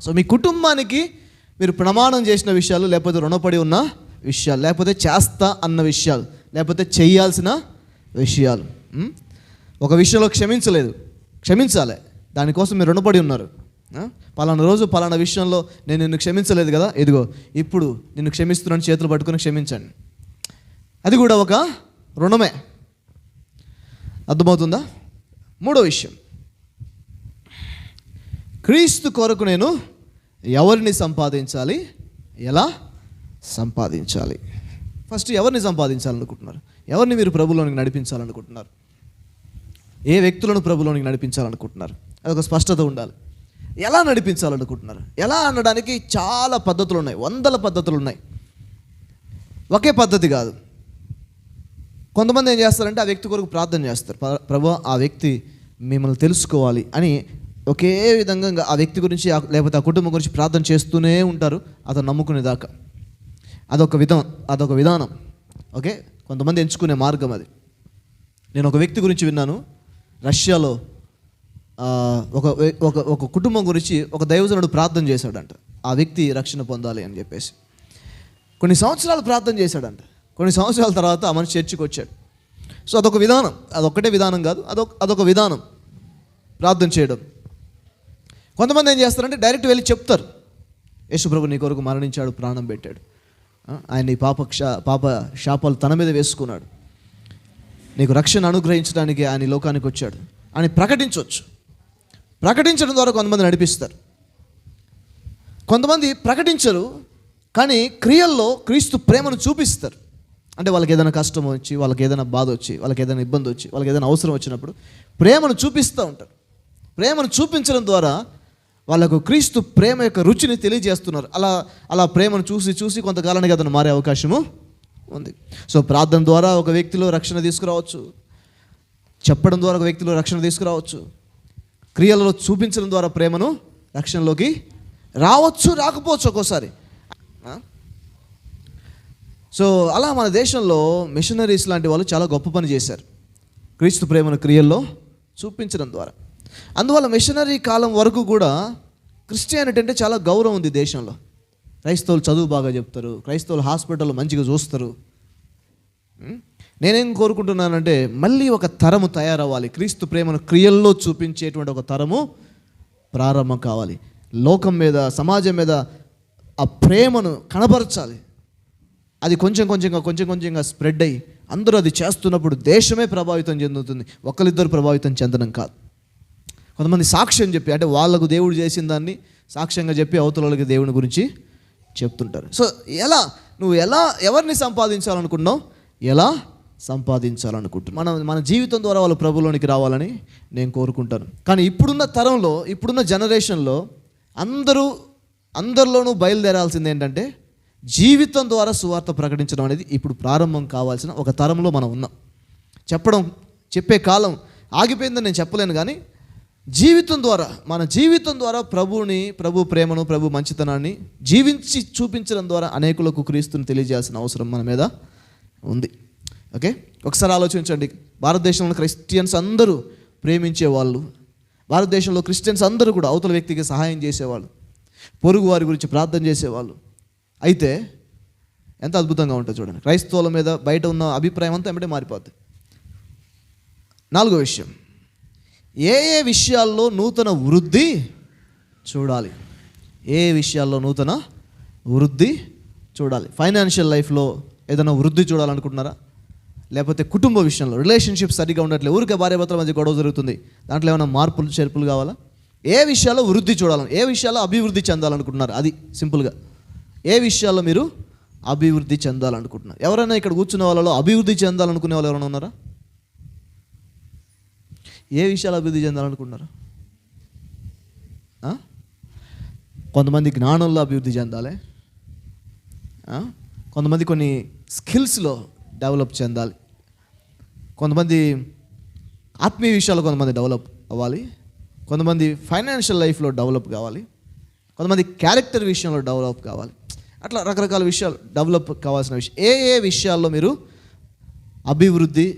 సో మీ కుటుంబానికి మీరు ప్రమాణం చేసిన విషయాలు, లేకపోతే రుణపడి ఉన్న విషయాలు, లేకపోతే చేస్తా అన్న విషయాలు, లేకపోతే చేయాల్సిన విషయాలు. ఒక విషయంలో క్షమించాలి, దానికోసం మీరు రుణపడి ఉన్నారు. పలానా రోజు పలానా విషయంలో నేను నిన్ను క్షమించలేదు కదా, ఇదిగో ఇప్పుడు నిన్ను క్షమిస్తున్నాను, చేతులు పట్టుకుని క్షమించండి. అది కూడా ఒక రుణమే. అర్థమవుతుందా? మూడో విషయం, క్రీస్తు కొరకు నేను ఎవరిని సంపాదించాలి, ఎలా సంపాదించాలి? ఫస్ట్ ఎవరిని సంపాదించాలనుకుంటున్నారు? ఎవరిని మీరు ప్రభులోనికి నడిపించాలనుకుంటున్నారు? ఏ వ్యక్తులను ప్రభులోనికి నడిపించాలనుకుంటున్నారు? అదొక స్పష్టత ఉండాలి. ఎలా నడిపించాలనుకుంటున్నారు? ఎలా అనడానికి చాలా పద్ధతులు ఉన్నాయి, వందల పద్ధతులు ఉన్నాయి. ఒకే పద్ధతి కాదు. కొంతమంది ఏం చేస్తారంటే ఆ వ్యక్తి కొరకు ప్రార్థన చేస్తారు. ప్రభువా ఆ వ్యక్తి మిమ్మల్ని తెలుసుకోవాలి అని ఒకే విధంగా ఆ వ్యక్తి గురించి లేకపోతే ఆ కుటుంబం గురించి ప్రార్థన చేస్తూనే ఉంటారు అతను నమ్ముకునేదాకా. అదొక విధానం. ఓకే, కొంతమంది ఎంచుకునే మార్గం అది. నేను ఒక వ్యక్తి గురించి విన్నాను, రష్యాలో ఒక కుటుంబం గురించి ఒక దైవజనుడు ప్రార్థన చేశాడంట, ఆ వ్యక్తి రక్షణ పొందాలి అని చెప్పేసి. కొన్ని సంవత్సరాలు ప్రార్థన చేశాడంట. కొన్ని సంవత్సరాల తర్వాత ఆ మనిషి చర్చికి వచ్చాడు. సో అదొక విధానం, అదొక్కటే విధానం కాదు, అదొక విధానం ప్రార్థన చేయడం. కొంతమంది ఏం చేస్తారంటే డైరెక్ట్ వెళ్ళి చెప్తారు, యేసుప్రభు నీ కొరకు మరణించాడు, ప్రాణం పెట్టాడు, ఆయన ఈ పాప శాపాలు తన మీద వేసుకున్నాడు, నీకు రక్షణ అనుగ్రహించడానికి ఆయన లోకానికి వచ్చాడు అని ప్రకటించవచ్చు. ప్రకటించడం ద్వారా కొంతమంది నడిపిస్తారు. కొంతమంది ప్రకటించరు, కానీ క్రియల్లో క్రీస్తు ప్రేమను చూపిస్తారు. అంటే వాళ్ళకి ఏదైనా కష్టం వచ్చి, వాళ్ళకి ఏదైనా బాధ వచ్చి, వాళ్ళకి ఏదైనా ఇబ్బంది వచ్చి, వాళ్ళకి ఏదైనా అవసరం వచ్చినప్పుడు ప్రేమను చూపిస్తూ ఉంటారు. ప్రేమను చూపించడం ద్వారా వాళ్ళకు క్రీస్తు ప్రేమ యొక్క రుచిని తెలియజేస్తున్నారు. అలా ప్రేమను చూసి కొంతకాలానికి అతను మారే అవకాశము ఉంది. సో ప్రార్థన ద్వారా ఒక వ్యక్తిలో రక్షణ తీసుకురావచ్చు, చెప్పడం ద్వారా ఒక వ్యక్తిలో రక్షణ తీసుకురావచ్చు, క్రియలలో చూపించడం ద్వారా ప్రేమను రక్షణలోకి రాకపోవచ్చు ఒక్కోసారి. సో అలా మన దేశంలో మిషనరీస్ లాంటి వాళ్ళు చాలా గొప్ప పని చేశారు క్రీస్తు ప్రేమను క్రియల్లో చూపించడం ద్వారా. అందువల్ల మిషనరీ కాలం వరకు కూడా క్రిస్టియానిటీ అంటే చాలా గౌరవం ఉంది దేశంలో. క్రైస్తవులు చదువు బాగా చెప్తారు, క్రైస్తవులు హాస్పిటల్లో మంచిగా చూస్తారు. నేనేం కోరుకుంటున్నానంటే మళ్ళీ ఒక తరము తయారవ్వాలి, క్రీస్తు ప్రేమను క్రియల్లో చూపించేటువంటి ఒక తరము ప్రారంభం కావాలి. లోకం మీద, సమాజం మీద ఆ ప్రేమను కనబరచాలి. అది కొంచెం కొంచెంగా స్ప్రెడ్ అయ్యి అందరూ అది చేస్తున్నప్పుడు దేశమే ప్రభావితం చెందుతుంది, ఒకరిద్దరు ప్రభావితం చెందడం కాదు. కొంతమంది సాక్ష్యం చెప్పి, అంటే వాళ్ళకు దేవుడు చేసిన దాన్ని సాక్ష్యంగా చెప్పి అవతలకి దేవుని గురించి చెప్తుంటారు. సో నువ్వు ఎవరిని సంపాదించాలనుకున్నావు, ఎలా సంపాదించాలనుకుంటున్నావు? మన జీవితం ద్వారా వాళ్ళు ప్రభులోనికి రావాలని నేను కోరుకుంటాను. కానీ ఇప్పుడున్న తరంలో, ఇప్పుడున్న జనరేషన్లో అందరిలోనూ బయలుదేరాల్సింది ఏంటంటే జీవితం ద్వారా సువార్త ప్రకటించడం అనేది ఇప్పుడు ప్రారంభం కావాల్సిన ఒక తరంలో మనం ఉన్నాం. చెప్పే కాలం ఆగిపోయిందని నేను చెప్పలేను, కానీ మన జీవితం ద్వారా ప్రభు ప్రేమను, ప్రభు మంచితనాన్ని జీవించి చూపించడం ద్వారా అనేకులకు క్రీస్తుని తెలియజేయాల్సిన అవసరం మన మీద ఉంది. ఓకే, ఒకసారి ఆలోచించండి. భారతదేశంలో క్రిస్టియన్స్ అందరూ ప్రేమించేవాళ్ళు, భారతదేశంలో క్రిస్టియన్స్ అందరూ కూడా అవతల వ్యక్తికి సహాయం చేసేవాళ్ళు, పొరుగు వారి గురించి ప్రార్థన చేసేవాళ్ళు. అయితే ఎంత అద్భుతంగా ఉంటుంది చూడండి, క్రైస్తవుల మీద బయట ఉన్న అభిప్రాయం అంతా వెంబడే మారిపోద్ది. 4వ విషయం, ఏ విషయాల్లో నూతన వృద్ధి చూడాలి? ఏ విషయాల్లో నూతన వృద్ధి చూడాలి? ఫైనాన్షియల్ లైఫ్లో ఏదైనా వృద్ధి చూడాలనుకుంటున్నారా? లేకపోతే కుటుంబ విషయంలో రిలేషన్షిప్ సరిగా ఉండట్లేదు, ఊరికే భార్యాభర్తల మధ్య గొడవ జరుగుతుంది, దాంట్లో ఏమైనా మార్పులు చేర్పులు కావాలా? ఏ విషయాల్లో వృద్ధి చూడాలని, ఏ విషయాల్లో అభివృద్ధి చెందాలనుకుంటున్నారు? అది సింపుల్గా, ఏ విషయాల్లో మీరు అభివృద్ధి చెందాలనుకుంటున్నారు? ఎవరైనా ఇక్కడ కూర్చున్న వాళ్ళలో అభివృద్ధి చెందాలనుకునే వాళ్ళు ఎవరైనా ఉన్నారా? ఏ విషయాలు అభివృద్ధి చెందాలనుకుంటున్నారు? కొంతమంది జ్ఞానంలో అభివృద్ధి చెందాలి, కొంతమంది కొన్ని స్కిల్స్లో డెవలప్ చెందాలి, కొంతమంది ఆత్మీయ విషయాలు కొంతమంది డెవలప్ అవ్వాలి, కొంతమంది ఫైనాన్షియల్ లైఫ్లో డెవలప్ కావాలి, కొంతమంది క్యారెక్టర్ విషయంలో డెవలప్ కావాలి. అట్లా రకరకాల విషయాలు డెవలప్ కావాల్సిన విషయం. ఏ విషయాల్లో మీరు అభివృద్ధి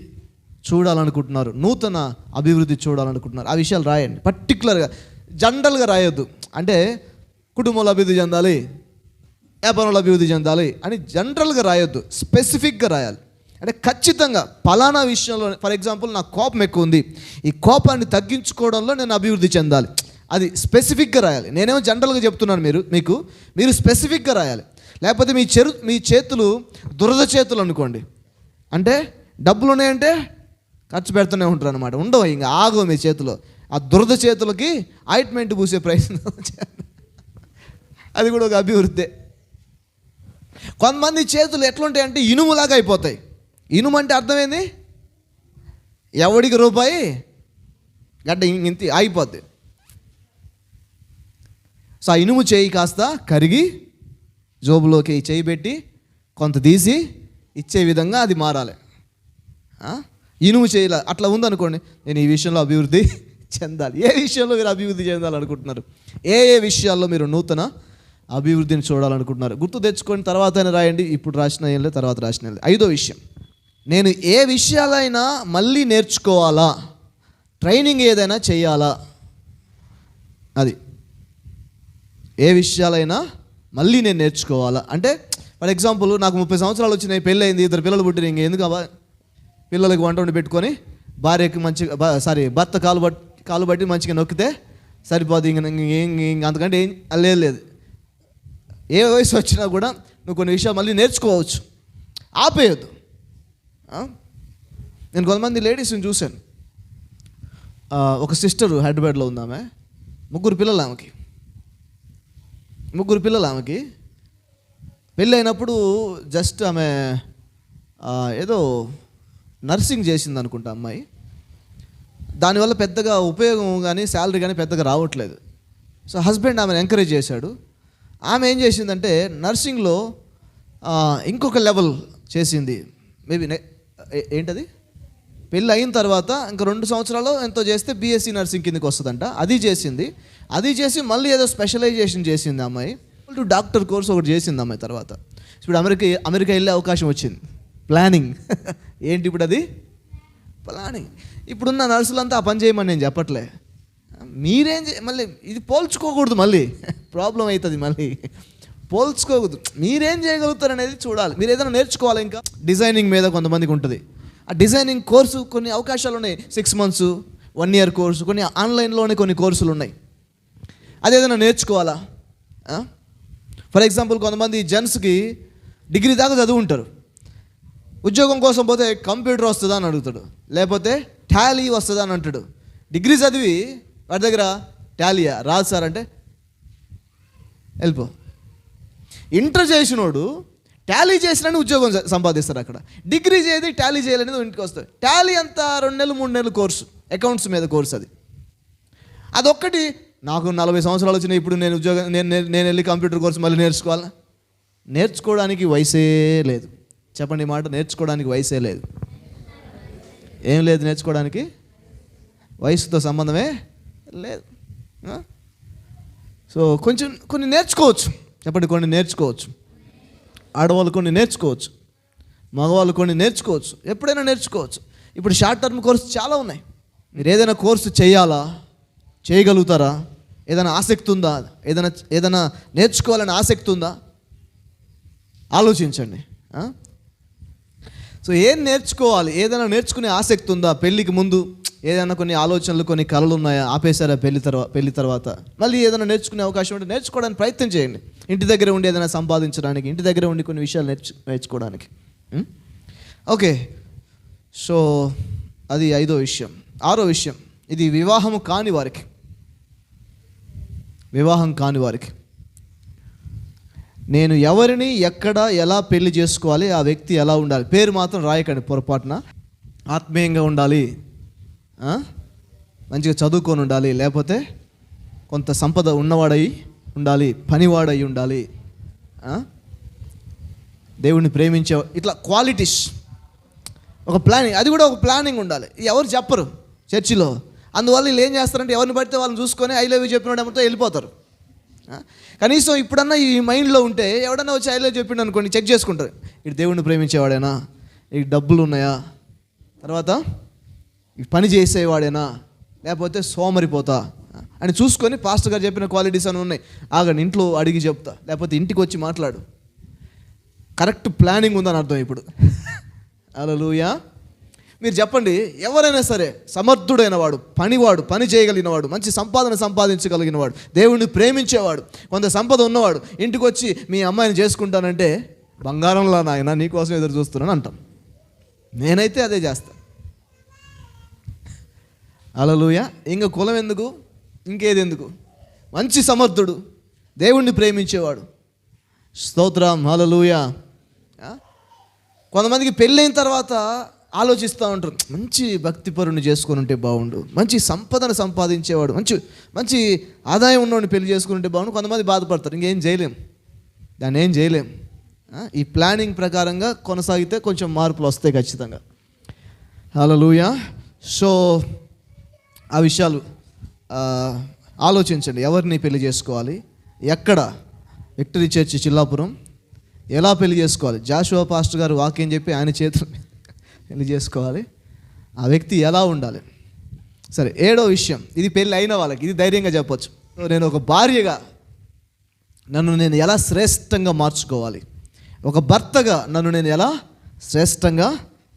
చూడాలనుకుంటున్నారు, నూతన అభివృద్ధి చూడాలనుకుంటున్నారు, ఆ విషయాలు రాయండి. పర్టికులర్గా జనరల్గా రాయొద్దు. అంటే కుటుంబంలో అభివృద్ధి చెందాలి, వ్యాపారంలో అభివృద్ధి చెందాలి అని జనరల్గా రాయొద్దు, స్పెసిఫిక్గా రాయాలి. అంటే ఖచ్చితంగా పలానా విషయంలో, ఫర్ ఎగ్జాంపుల్ నాకు కోపం ఎక్కువ ఉంది, ఈ కోపాన్ని తగ్గించుకోవడంలో నేను అభివృద్ధి చెందాలి, అది స్పెసిఫిక్గా రాయాలి. నేనేమో జనరల్గా చెప్తున్నాను, మీరు స్పెసిఫిక్గా రాయాలి. లేకపోతే మీ చేతులు దురద చేతులు అనుకోండి, అంటే డబ్బులు ఉన్నాయంటే ఖర్చు పెడుతూనే ఉంటారు అనమాట, ఉండవు ఇంకా ఆగవు మీ చేతిలో. ఆ దురద చేతులకి ఆయింట్మెంట్ పూసే ప్రయత్నం, అది కూడా ఒక అభివృద్ధి. కొంతమంది చేతులు ఎట్లుంటాయంటే ఇనుములాగా అయిపోతాయి. ఇనుము అంటే అర్థమైంది, ఎవడికి రూపాయి గడ్డ ఇంత ఆగిపోద్ది. సో ఆ ఇనుము చేయి కాస్త కరిగి జోబులోకి చేయి పెట్టి కొంత తీసి ఇచ్చే విధంగా అది మారాలి. ఇనుము చేయాలి. అట్లా ఉందనుకోండి, నేను ఈ విషయంలో అభివృద్ధి చెందాలి. ఏ విషయంలో మీరు అభివృద్ధి చెందాలనుకుంటున్నారు, ఏ విషయాల్లో మీరు నూతన అభివృద్ధిని చూడాలనుకుంటున్నారు, గుర్తు తెచ్చుకొని తర్వాత రాయండి. ఇప్పుడు రాసిన ఏం లేదు, తర్వాత రాసిన ఏం లేదు. 5వ విషయం, నేను ఏ విషయాలైనా మళ్ళీ నేర్చుకోవాలా, ట్రైనింగ్ ఏదైనా చేయాలా. అది ఏ విషయాలైనా మళ్ళీ నేను నేర్చుకోవాలా అంటే, ఫర్ ఎగ్జాంపుల్ నాకు 30 సంవత్సరాలు వచ్చినాయి, పెళ్ళి అయింది, 2 పిల్లలు పుట్టిన, ఇంకెందుకు పిల్లలకి వంట వండి పెట్టుకొని భార్యకి మంచిగా భర్త కాలు బట్టి మంచిగా నొక్కితే సరిపోదు. ఇంక అంతకంటే ఏం లేదు. ఏ వయసు వచ్చినా కూడా నువ్వు కొన్ని విషయాలు మళ్ళీ నేర్చుకోవచ్చు, ఆపేయద్దు. నేను కొంతమంది లేడీస్ని చూశాను. ఒక సిస్టరు హైదరాబాద్లో ఉంది, ఆమె 3 పిల్లలు, ఆమెకి 3 పిల్లలు. ఆమెకి పెళ్ళి అయినప్పుడు జస్ట్ ఆమె ఏదో నర్సింగ్ చేసింది అనుకుంటా అమ్మాయి. దానివల్ల పెద్దగా ఉపయోగం కానీ శాలరీ కానీ పెద్దగా రావట్లేదు. సో హస్బెండ్ ఆమెను ఎంకరేజ్ చేశాడు. ఆమె ఏం చేసిందంటే నర్సింగ్లో ఇంకొక లెవెల్ చేసింది. మేబీ ఏంటది, పెళ్ళి అయిన తర్వాత ఇంకా 2 సంవత్సరాలు ఎంతో చేస్తే బీఎస్సీ నర్సింగ్ కిందకి వస్తుందంట. అది చేసింది. అది చేసి మళ్ళీ ఏదో స్పెషలైజేషన్ చేసింది అమ్మాయి. డాక్టర్ కోర్స్ ఒకటి చేసింది అమ్మాయి. తర్వాత ఇప్పుడు అమెరికా వెళ్ళే అవకాశం వచ్చింది. ప్లానింగ్ ఏంటి ఇప్పుడు, అది ప్లానింగ్. ఇప్పుడున్న నర్సులంతా ఆ పని చేయమని నేను చెప్పట్లే, మీరేం మళ్ళీ ఇది పోల్చుకోకూడదు, మళ్ళీ ప్రాబ్లం అవుతుంది. మళ్ళీ పోల్చుకోకూడదు, మీరేం చేయగలుగుతారు అనేది చూడాలి. మీరు ఏదైనా నేర్చుకోవాలి. ఇంకా డిజైనింగ్ మీద కొంతమందికి ఉంటుంది. ఆ డిజైనింగ్ కోర్సు కొన్ని అవకాశాలు ఉన్నాయి, 6 months 1 year కోర్సు, కొన్ని ఆన్లైన్లోనే కొన్ని కోర్సులు ఉన్నాయి. అదేదైనా నేర్చుకోవాలా. ఫర్ ఎగ్జాంపుల్ కొంతమంది జెంట్స్కి డిగ్రీ దాకా చదువుంటారు, ఉద్యోగం కోసం పోతే కంప్యూటర్ వస్తుందా అని అడుగుతాడు, లేకపోతే టాలీ వస్తుందా అని అంటాడు. డిగ్రీ చదివి వాడి దగ్గర టాలీయా రాదు సార్ అంటే వెళ్ళిపో. ఇంటర్ చేసినోడు టాలీ చేసినని ఉద్యోగం సంపాదిస్తారు అక్కడ. డిగ్రీ చేయది టాలీ చేయాలనేది ఇంటికి వస్తుంది. టాలీ అంతా 2 నెలలు 3 నెలలు కోర్సు, అకౌంట్స్ మీద కోర్సు. అదొక్కటి. నాకు 40 సంవత్సరాలు వచ్చినాయి, ఇప్పుడు నేను ఉద్యోగం నేను వెళ్ళి కంప్యూటర్ కోర్సు మళ్ళీ నేర్చుకోవాలా? నేర్చుకోవడానికి వయసే లేదు. చెప్పండి మాట, నేర్చుకోవడానికి వయసే లేదు. ఏం లేదు, నేర్చుకోవడానికి వయసుతో సంబంధమే లేదు. సో కొన్ని నేర్చుకోవచ్చు. చెప్పండి, కొన్ని నేర్చుకోవచ్చు. ఆడవాళ్ళు కొన్ని నేర్చుకోవచ్చు, మగవాళ్ళు కొన్ని నేర్చుకోవచ్చు, ఎప్పుడైనా నేర్చుకోవచ్చు. ఇప్పుడు షార్ట్ టర్మ్ కోర్సు చాలా ఉన్నాయి. మీరు ఏదైనా కోర్సు చేయాలా, చేయగలుగుతారా? ఏదైనా ఆసక్తి ఉందా? ఏదైనా నేర్చుకోవాలని ఆసక్తి ఉందా? ఆలోచించండి. సో ఏం నేర్చుకోవాలి, ఏదైనా నేర్చుకునే ఆసక్తి ఉందా? పెళ్ళికి ముందు ఏదైనా కొన్ని ఆలోచనలు, కొన్ని కళలు ఉన్నాయా? ఆపేశారా పెళ్లి తర్వాత? మళ్ళీ ఏదైనా నేర్చుకునే అవకాశం ఉంటే నేర్చుకోవడానికి ప్రయత్నం చేయండి. ఇంటి దగ్గర ఉండి ఏదైనా సంపాదించడానికి, ఇంటి దగ్గర ఉండి కొన్ని విషయాలు నేర్చుకోవడానికి. ఓకే, సో అది 5వ విషయం. 6వ విషయం, ఇది వివాహం కాని వారికి. నేను ఎవరిని, ఎక్కడ, ఎలా పెళ్లి చేసుకోవాలి, ఆ వ్యక్తి ఎలా ఉండాలి, పేరు మాత్రం రాయకండి పొరపాటున. ఆత్మీయంగా ఉండాలి, మంచిగా చదువుకొని ఉండాలి, లేకపోతే కొంత సంపద ఉన్నవాడై ఉండాలి, పనివాడై ఉండాలి, దేవుణ్ణి ప్రేమించే, ఇట్లా క్వాలిటీస్, ఒక ప్లానింగ్, అది కూడా ఒక ప్లానింగ్ ఉండాలి. ఎవరు చెప్పరు చర్చిలో. అందువల్ల వీళ్ళు ఏం చేస్తారంటే ఎవరిని పడితే వాళ్ళని చూసుకొని ఐ లవ్ యూ చెప్పిన ఏమంటే వెళ్ళిపోతారు. కనీసం ఇప్పుడన్నా ఈ మైండ్లో ఉంటే ఎవడన్నా వచ్చి ఐ లవ్ చెప్పిండు అనుకోండి, చెక్ చేసుకుంటారు, ఇటు దేవుణ్ణి ప్రేమించేవాడేనా, ఇటు డబ్బులు ఉన్నాయా, తర్వాత పని చేసేవాడేనా, లేకపోతే సోమరిపోతా అని చూసుకొని పాస్టర్ గారు చెప్పిన క్వాలిటీస్ అని ఉన్నాయి, ఆగండి ఇంట్లో అడిగి చెప్తా, లేకపోతే ఇంటికి వచ్చి మాట్లాడు. కరెక్ట్ ప్లానింగ్ ఉందని అర్థం ఇప్పుడు. హల్లెలూయా. మీరు చెప్పండి, ఎవరైనా సరే సమర్థుడైన వాడు, పనివాడు, పని చేయగలిగిన వాడు, మంచి సంపాదన సంపాదించగలిగిన వాడు, దేవుణ్ణి ప్రేమించేవాడు, కొంత సంపద ఉన్నవాడు ఇంటికి వచ్చి మీ అమ్మాయిని చేసుకుంటానంటే బంగారంలా నాయన నీకోసం ఎదురు చూస్తున్నాను అంటాం. నేనైతే అదే చేస్తాను. హల్లెలూయా. ఇంకా కులం ఎందుకు, ఇంకేది ఎందుకు, మంచి సమర్థుడు, దేవుణ్ణి ప్రేమించేవాడు. స్తోత్రం. హల్లెలూయా. కొంతమందికి పెళ్ళైన తర్వాత ఆలోచిస్తూ ఉంటారు, మంచి భక్తిపరుని చేసుకొని ఉంటే బాగుండు, మంచి సంపదను సంపాదించేవాడు, మంచి ఆదాయం ఉన్నవాడిని పెళ్లి చేసుకుని ఉంటే బాగుండు. కొంతమంది బాధపడతారు, ఇంకేం చేయలేం, దాన్ని ఏం చేయలేం. ఈ ప్లానింగ్ ప్రకారంగా కొనసాగితే కొంచెం మార్పులు వస్తాయి ఖచ్చితంగా. హల్లెలూయా. సో ఆ విషయాలు ఆలోచించండి. ఎవరిని పెళ్లి చేసుకోవాలి, ఎక్కడ, విక్టరీ చర్చ్ చిల్లాపురం, ఎలా పెళ్లి చేసుకోవాలి, జాషువా పాస్టర్ గారు వాక్యం చెప్పి ఆయన చేతులు పెళ్లి చేసుకోవాలి, ఆ వ్యక్తి ఎలా ఉండాలి. సరే, 7వ విషయం, ఇది పెళ్ళి అయిన వాళ్ళకి, ఇది ధైర్యంగా చెప్పొచ్చు. నేను ఒక భార్యగా నన్ను నేను ఎలా శ్రేష్టంగా మార్చుకోవాలి, ఒక భర్తగా నన్ను నేను ఎలా శ్రేష్టంగా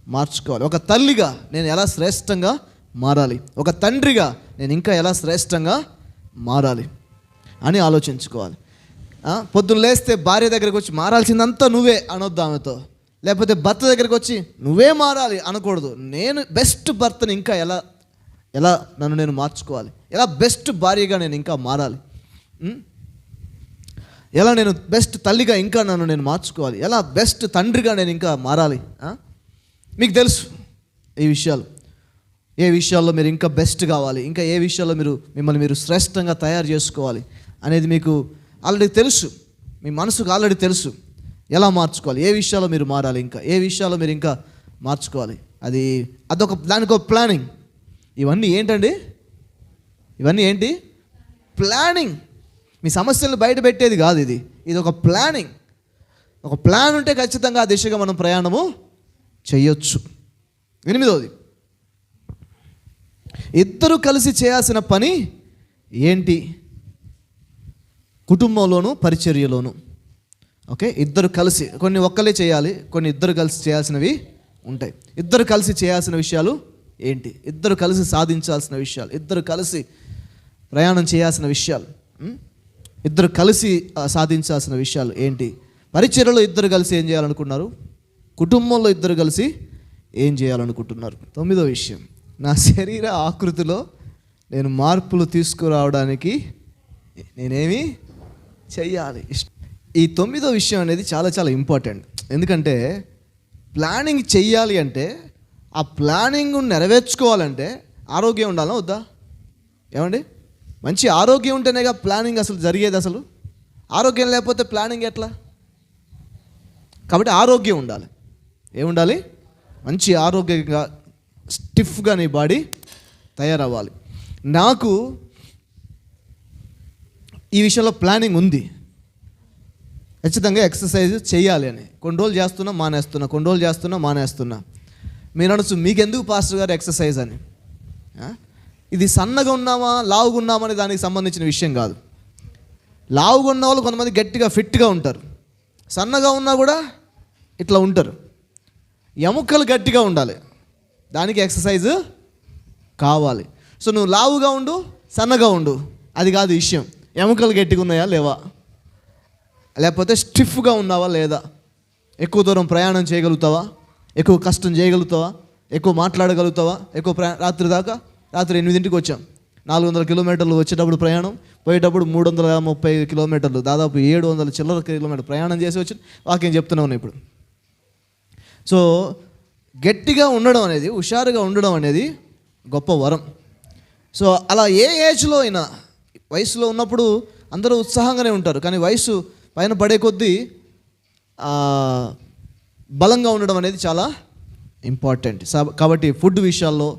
మార్చుకోవాలి, ఒక తల్లిగా నేను ఎలా శ్రేష్టంగా మారాలి, ఒక తండ్రిగా నేను ఇంకా ఎలా శ్రేష్టంగా మారాలి అని ఆలోచించుకోవాలి. పొద్దున్న లేస్తే భార్య దగ్గరికి వచ్చి మారాల్సిందంతా నువ్వే అనొద్దు ఆమెతో, లేకపోతే భర్త దగ్గరికి వచ్చి నువ్వే మారాలి అనకూడదు. నేను బెస్ట్ భర్తని ఇంకా ఎలా నన్ను నేను మార్చుకోవాలి, ఎలా బెస్ట్ భార్యగా నేను ఇంకా మారాలి, ఎలా నేను బెస్ట్ తల్లిగా ఇంకా నన్ను నేను మార్చుకోవాలి, ఎలా బెస్ట్ తండ్రిగా నేను ఇంకా మారాలి. మీకు తెలుసు ఈ విషయాలు, ఏ విషయాల్లో మీరు ఇంకా బెస్ట్ కావాలి, ఇంకా ఏ విషయాల్లో మిమ్మల్ని మీరు శ్రేష్టంగా తయారు చేసుకోవాలి అనేది మీకు ఆల్రెడీ తెలుసు, మీ మనసుకు ఆల్రెడీ తెలుసు. ఎలా మార్చుకోవాలి, ఏ విషయాల్లో మీరు మారాలి, ఇంకా ఏ విషయాల్లో మీరు ఇంకా మార్చుకోవాలి, దానికి ఒక ప్లానింగ్. ఇవన్నీ ఏంటండి, ఇవన్నీ ఏంటి, ప్లానింగ్. మీ సమస్యలను బయట పెట్టేది కాదు, ఇది ఒక ప్లానింగ్. ఒక ప్లాన్ ఉంటే ఖచ్చితంగా ఆ దిశగా మనం ప్రయాణము చేయొచ్చు. 8వది, ఇద్దరు కలిసి చేయాల్సిన పని ఏంటి, కుటుంబంలోను పరిచర్యలోను. ఓకే, ఇద్దరు కలిసి, కొన్ని ఒక్కలే చేయాలి, కొన్ని ఇద్దరు కలిసి చేయాల్సినవి ఉంటాయి. ఇద్దరు కలిసి చేయాల్సిన విషయాలు ఏంటి, ఇద్దరు కలిసి సాధించాల్సిన విషయాలు, ఇద్దరు కలిసి ప్రయాణం చేయాల్సిన విషయాలు, ఇద్దరు కలిసి సాధించాల్సిన విషయాలు ఏంటి. పరిచర్యలో ఇద్దరు కలిసి ఏం చేయాలనుకున్నారు, కుటుంబంలో ఇద్దరు కలిసి ఏం చేయాలనుకుంటున్నారు. 9వ విషయం, నా శరీర ఆకృతిలో నేను మార్పులు తీసుకురావడానికి నేనేమి చెయ్యాలి. ఈ 9వ విషయం అనేది చాలా చాలా ఇంపార్టెంట్. ఎందుకంటే ప్లానింగ్ చెయ్యాలి అంటే, ఆ ప్లానింగ్ నెరవేర్చుకోవాలంటే ఆరోగ్యం ఉండాలా వద్దా, ఏమండి? మంచి ఆరోగ్యం ఉంటేనేగా ప్లానింగ్ అసలు జరిగేది. అసలు ఆరోగ్యం లేకపోతే ప్లానింగ్ ఎట్లా? కాబట్టి ఆరోగ్యం ఉండాలి. ఏముండాలి? మంచి ఆరోగ్యంగా, స్టిఫ్గా నీ బాడీ తయారవ్వాలి. నాకు ఈ విషయంలో ప్లానింగ్ ఉంది, ఖచ్చితంగా ఎక్సర్సైజ్ చేయాలి అని. కొన్ని రోజులు చేస్తున్నా మానేస్తున్నా, కొన్ని రోజులు చేస్తున్నా మానేస్తున్నా. మీరు అనొచ్చు, మీకెందుకు పాస్టర్ గారు ఎక్సర్సైజ్ అని. ఇది సన్నగా ఉన్నామా లావుగా ఉన్నామా అనే దానికి సంబంధించిన విషయం కాదు. లావుగా ఉన్న వాళ్ళు కొంతమంది గట్టిగా ఫిట్గా ఉంటారు, సన్నగా ఉన్నా కూడా ఇట్లా ఉంటారు. ఎముకలు గట్టిగా ఉండాలి, దానికి ఎక్సర్సైజ్ కావాలి. సో నువ్వు లావుగా ఉండు, సన్నగా ఉండు, అది కాదు విషయం. ఎముకలు గట్టిగా ఉన్నాయా లేవా, లేకపోతే స్టిఫ్గా ఉన్నావా లేదా, ఎక్కువ దూరం ప్రయాణం చేయగలుగుతావా, ఎక్కువ కష్టం చేయగలుగుతావా, ఎక్కువ మాట్లాడగలుగుతావా, రాత్రి 8ంటికి వచ్చాం, 400 కిలోమీటర్లు వచ్చేటప్పుడు ప్రయాణం, పోయేటప్పుడు 330 కిలోమీటర్లు, దాదాపు 700 చిల్లర కిలోమీటర్లు ప్రయాణం చేసి వచ్చి వాక్యం చెప్తూనే ఉన్నాయి ఇప్పుడు. సో గట్టిగా ఉండడం అనేది, హుషారుగా ఉండడం అనేది గొప్ప వరం. సో అలా ఏ ఏజ్లో అయినా, వయసులో ఉన్నప్పుడు అందరూ ఉత్సాహంగానే ఉంటారు, కానీ వయసు పైన పడే కొద్దీ బలంగా ఉండడం అనేది చాలా ఇంపార్టెంట్. కాబట్టి ఫుడ్ విషయాల్లో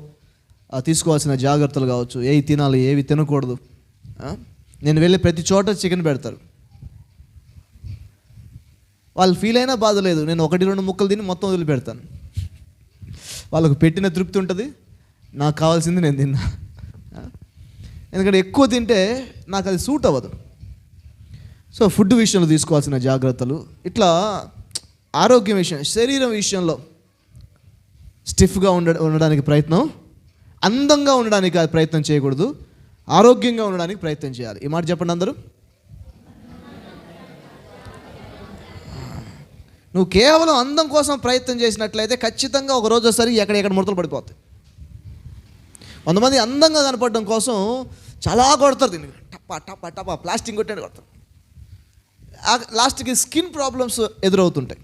తీసుకోవాల్సిన జాగ్రత్తలు కావచ్చు, ఏవి తినాలి ఏవి తినకూడదు. నేను వెళ్ళే ప్రతి చోట చికెన్ పెడతారు, వాళ్ళు ఫీల్ అయినా బాధ లేదు, నేను 1-2 ముక్కలు తిని మొత్తం వదిలిపెడతాను. వాళ్ళకు పెట్టిన తృప్తి ఉంటుంది, నాకు కావాల్సింది నేను తిన్నా. ఎందుకంటే ఎక్కువ తింటే నాకు అది సూట్ అవ్వదు. సో ఫుడ్ విషయంలో తీసుకోవాల్సిన జాగ్రత్తలు, ఇట్లా ఆరోగ్యం విషయం, శరీరం విషయంలో స్టిఫ్గా ఉండడానికి ప్రయత్నం, అందంగా ఉండడానికి ప్రయత్నం చేయకూడదు, ఆరోగ్యంగా ఉండడానికి ప్రయత్నం చేయాలి. ఈ మాట చెప్పండి అందరూ. నువ్వు కేవలం అందం కోసం ప్రయత్నం చేసినట్లయితే ఖచ్చితంగా ఒక రోజు ఒకసారి ఎక్కడ ముడతలు పడిపోతాయి. కొంతమంది అందంగా కనపడడం కోసం చాలా కొడతారు, దీన్ని టప్పా టప్పా టప్పా ప్లాస్టిక్ కొట్టే కొడతారు. లాస్ట్కి స్కిన్ ప్రాబ్లమ్స్ ఎదురవుతుంటాయి.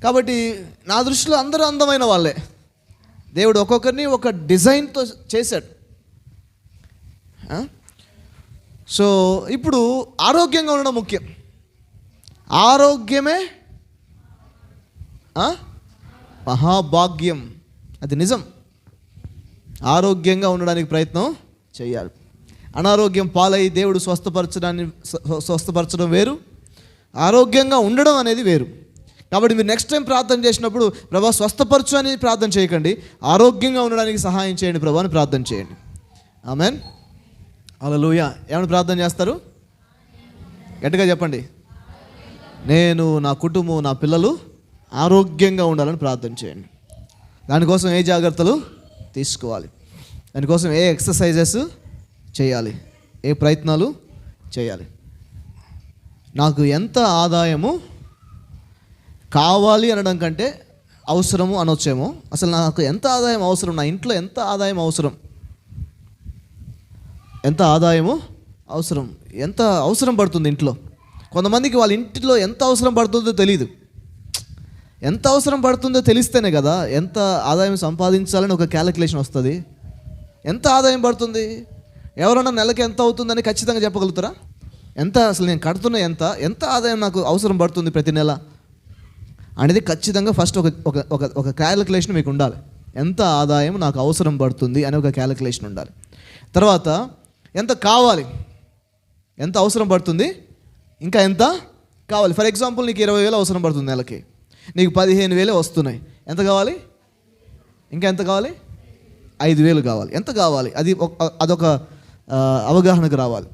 కాబట్టి నా దృష్టిలో అందరూ అందమైన వాళ్ళే. దేవుడు ఒక్కొక్కరిని ఒక డిజైన్తో చేశాడు. సో ఇప్పుడు ఆరోగ్యంగా ఉండడం ముఖ్యం. ఆరోగ్యమే మహాభాగ్యం, అది నిజం. ఆరోగ్యంగా ఉండడానికి ప్రయత్నం చేయాలి. అనారోగ్యం పాలై దేవుడు స్వస్థపరచడం వేరు, ఆరోగ్యంగా ఉండడం అనేది వేరు. కాబట్టి మీరు నెక్స్ట్ టైం ప్రార్థన చేసినప్పుడు ప్రభా స్వస్థపరచు అని ప్రార్థన చేయకండి, ఆరోగ్యంగా ఉండడానికి సహాయం చేయండి ప్రభా అని ప్రార్థన చేయండి. ఆమెన్, హల్లెలూయా. ఏమని ప్రార్థన చేస్తారు? గట్టిగా చెప్పండి. నేను, నా కుటుంబం, నా పిల్లలు ఆరోగ్యంగా ఉండాలని ప్రార్థన చేయండి. దానికోసం ఏ జాగ్రత్తలు తీసుకోవాలి, దానికోసం ఏ ఎక్సర్సైజెస్ చేయాలి, ఏ ప్రయత్నాలు చేయాలి. నాకు ఎంత ఆదాయము కావాలి అనడం కంటే అవసరము అనొచ్చేమో. అసలు నాకు ఎంత ఆదాయం అవసరం, నా ఇంట్లో ఎంత ఆదాయం అవసరం, ఎంత ఆదాయము అవసరం, ఎంత అవసరం పడుతుంది ఇంట్లో. కొంతమందికి వాళ్ళ ఇంటిలో ఎంత అవసరం పడుతుందో తెలియదు. ఎంత అవసరం పడుతుందో తెలిస్తేనే కదా ఎంత ఆదాయం సంపాదించాలని ఒక క్యాలిక్యులేషన్ వస్తుంది. ఎంత ఆదాయం పడుతుంది, ఎవరన్నా నెలకి ఎంత అవుతుందని ఖచ్చితంగా చెప్పగలుగుతారా? ఎంత అసలు నేను కడుతున్న ఎంత ఆదాయం నాకు అవసరం పడుతుంది ప్రతి నెల అనేది ఖచ్చితంగా ఫస్ట్ ఒక క్యాలిక్యులేషన్ మీకు ఉండాలి. ఎంత ఆదాయం నాకు అవసరం పడుతుంది అనే ఒక క్యాలిక్యులేషన్ ఉండాలి. తర్వాత ఎంత కావాలి, ఎంత అవసరం పడుతుంది, ఇంకా ఎంత కావాలి. ఫర్ ఎగ్జాంపుల్ నీకు 20,000 అవసరం పడుతుంది నెలకి, నీకు 15,000 వస్తున్నాయి, ఎంత కావాలి, ఇంకా ఎంత కావాలి, 5,000 కావాలి, ఎంత కావాలి, అదొక అవగాహనకు రావాలి.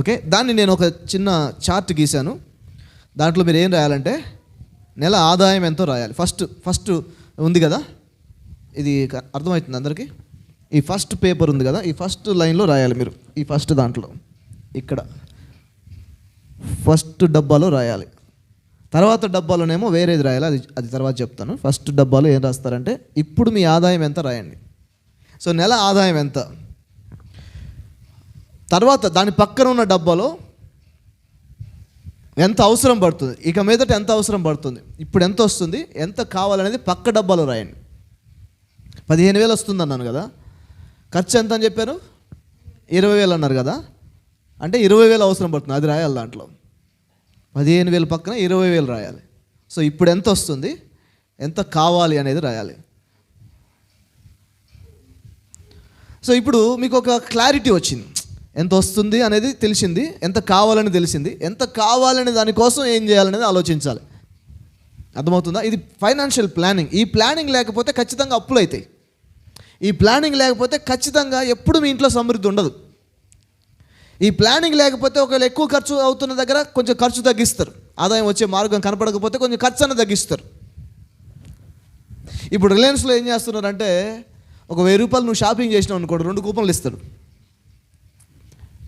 ఓకే, దాన్ని నేను ఒక చిన్న చార్ట్ గీశాను. దాంట్లో మీరు ఏం రాయాలంటే నెల ఆదాయం ఎంతో రాయాలి. ఫస్ట్ ఉంది కదా, ఇది అర్థమవుతుంది అందరికీ. ఈ ఫస్ట్ పేపర్ ఉంది కదా, ఈ ఫస్ట్ లైన్లో రాయాలి మీరు. ఈ ఫస్ట్ దాంట్లో ఇక్కడ ఫస్ట్ డబ్బాలో రాయాలి. తర్వాత డబ్బాలోనేమో వేరేది రాయాలి, అది తర్వాత చెప్తాను. ఫస్ట్ డబ్బాలో ఏం రాస్తారంటే ఇప్పుడు మీ ఆదాయం ఎంత రాయండి. సో నెల ఆదాయం ఎంత. తర్వాత దాని పక్కన ఉన్న డబ్బాలో ఎంత అవసరం పడుతుంది, ఇక మీదట ఎంత అవసరం పడుతుంది, ఇప్పుడు ఎంత వస్తుంది, ఎంత కావాలనేది పక్క డబ్బాలో రాయండి. 15,000 వస్తుంది అన్నాను కదా, ఖర్చు ఎంత అని చెప్పారు, 20,000 అన్నారు కదా, అంటే 20,000 అవసరం పడుతుంది, అది రాయాలి. దాంట్లో 15,000 పక్కన 20,000 రాయాలి. సో ఇప్పుడు ఎంత వస్తుంది, ఎంత కావాలి అనేది రాయాలి. సో ఇప్పుడు మీకు ఒక క్లారిటీ వచ్చింది, ఎంత వస్తుంది అనేది తెలిసింది, ఎంత కావాలని తెలిసింది, ఎంత కావాలనే దానికోసం ఏం చేయాలనేది ఆలోచించాలి. అర్థమవుతుందా? ఇది ఫైనాన్షియల్ ప్లానింగ్. ఈ ప్లానింగ్ లేకపోతే ఖచ్చితంగా అప్పులు అవుతాయి. ఈ ప్లానింగ్ లేకపోతే ఖచ్చితంగా ఎప్పుడు మీ ఇంట్లో సమృద్ధి ఉండదు. ఈ ప్లానింగ్ లేకపోతే ఒకవేళ ఎక్కువ ఖర్చు అవుతున్న దగ్గర కొంచెం ఖర్చు తగ్గిస్తారు, ఆదాయం వచ్చే మార్గం కనపడకపోతే కొంచెం ఖర్చు అన్న తగ్గిస్తారు. ఇప్పుడు రిలయన్స్లో ఏం చేస్తున్నారంటే ఒక 1,000 రూపాయలు నువ్వు షాపింగ్ చేసినావు అనుకోండి, 2 కూపన్లు ఇస్తారు.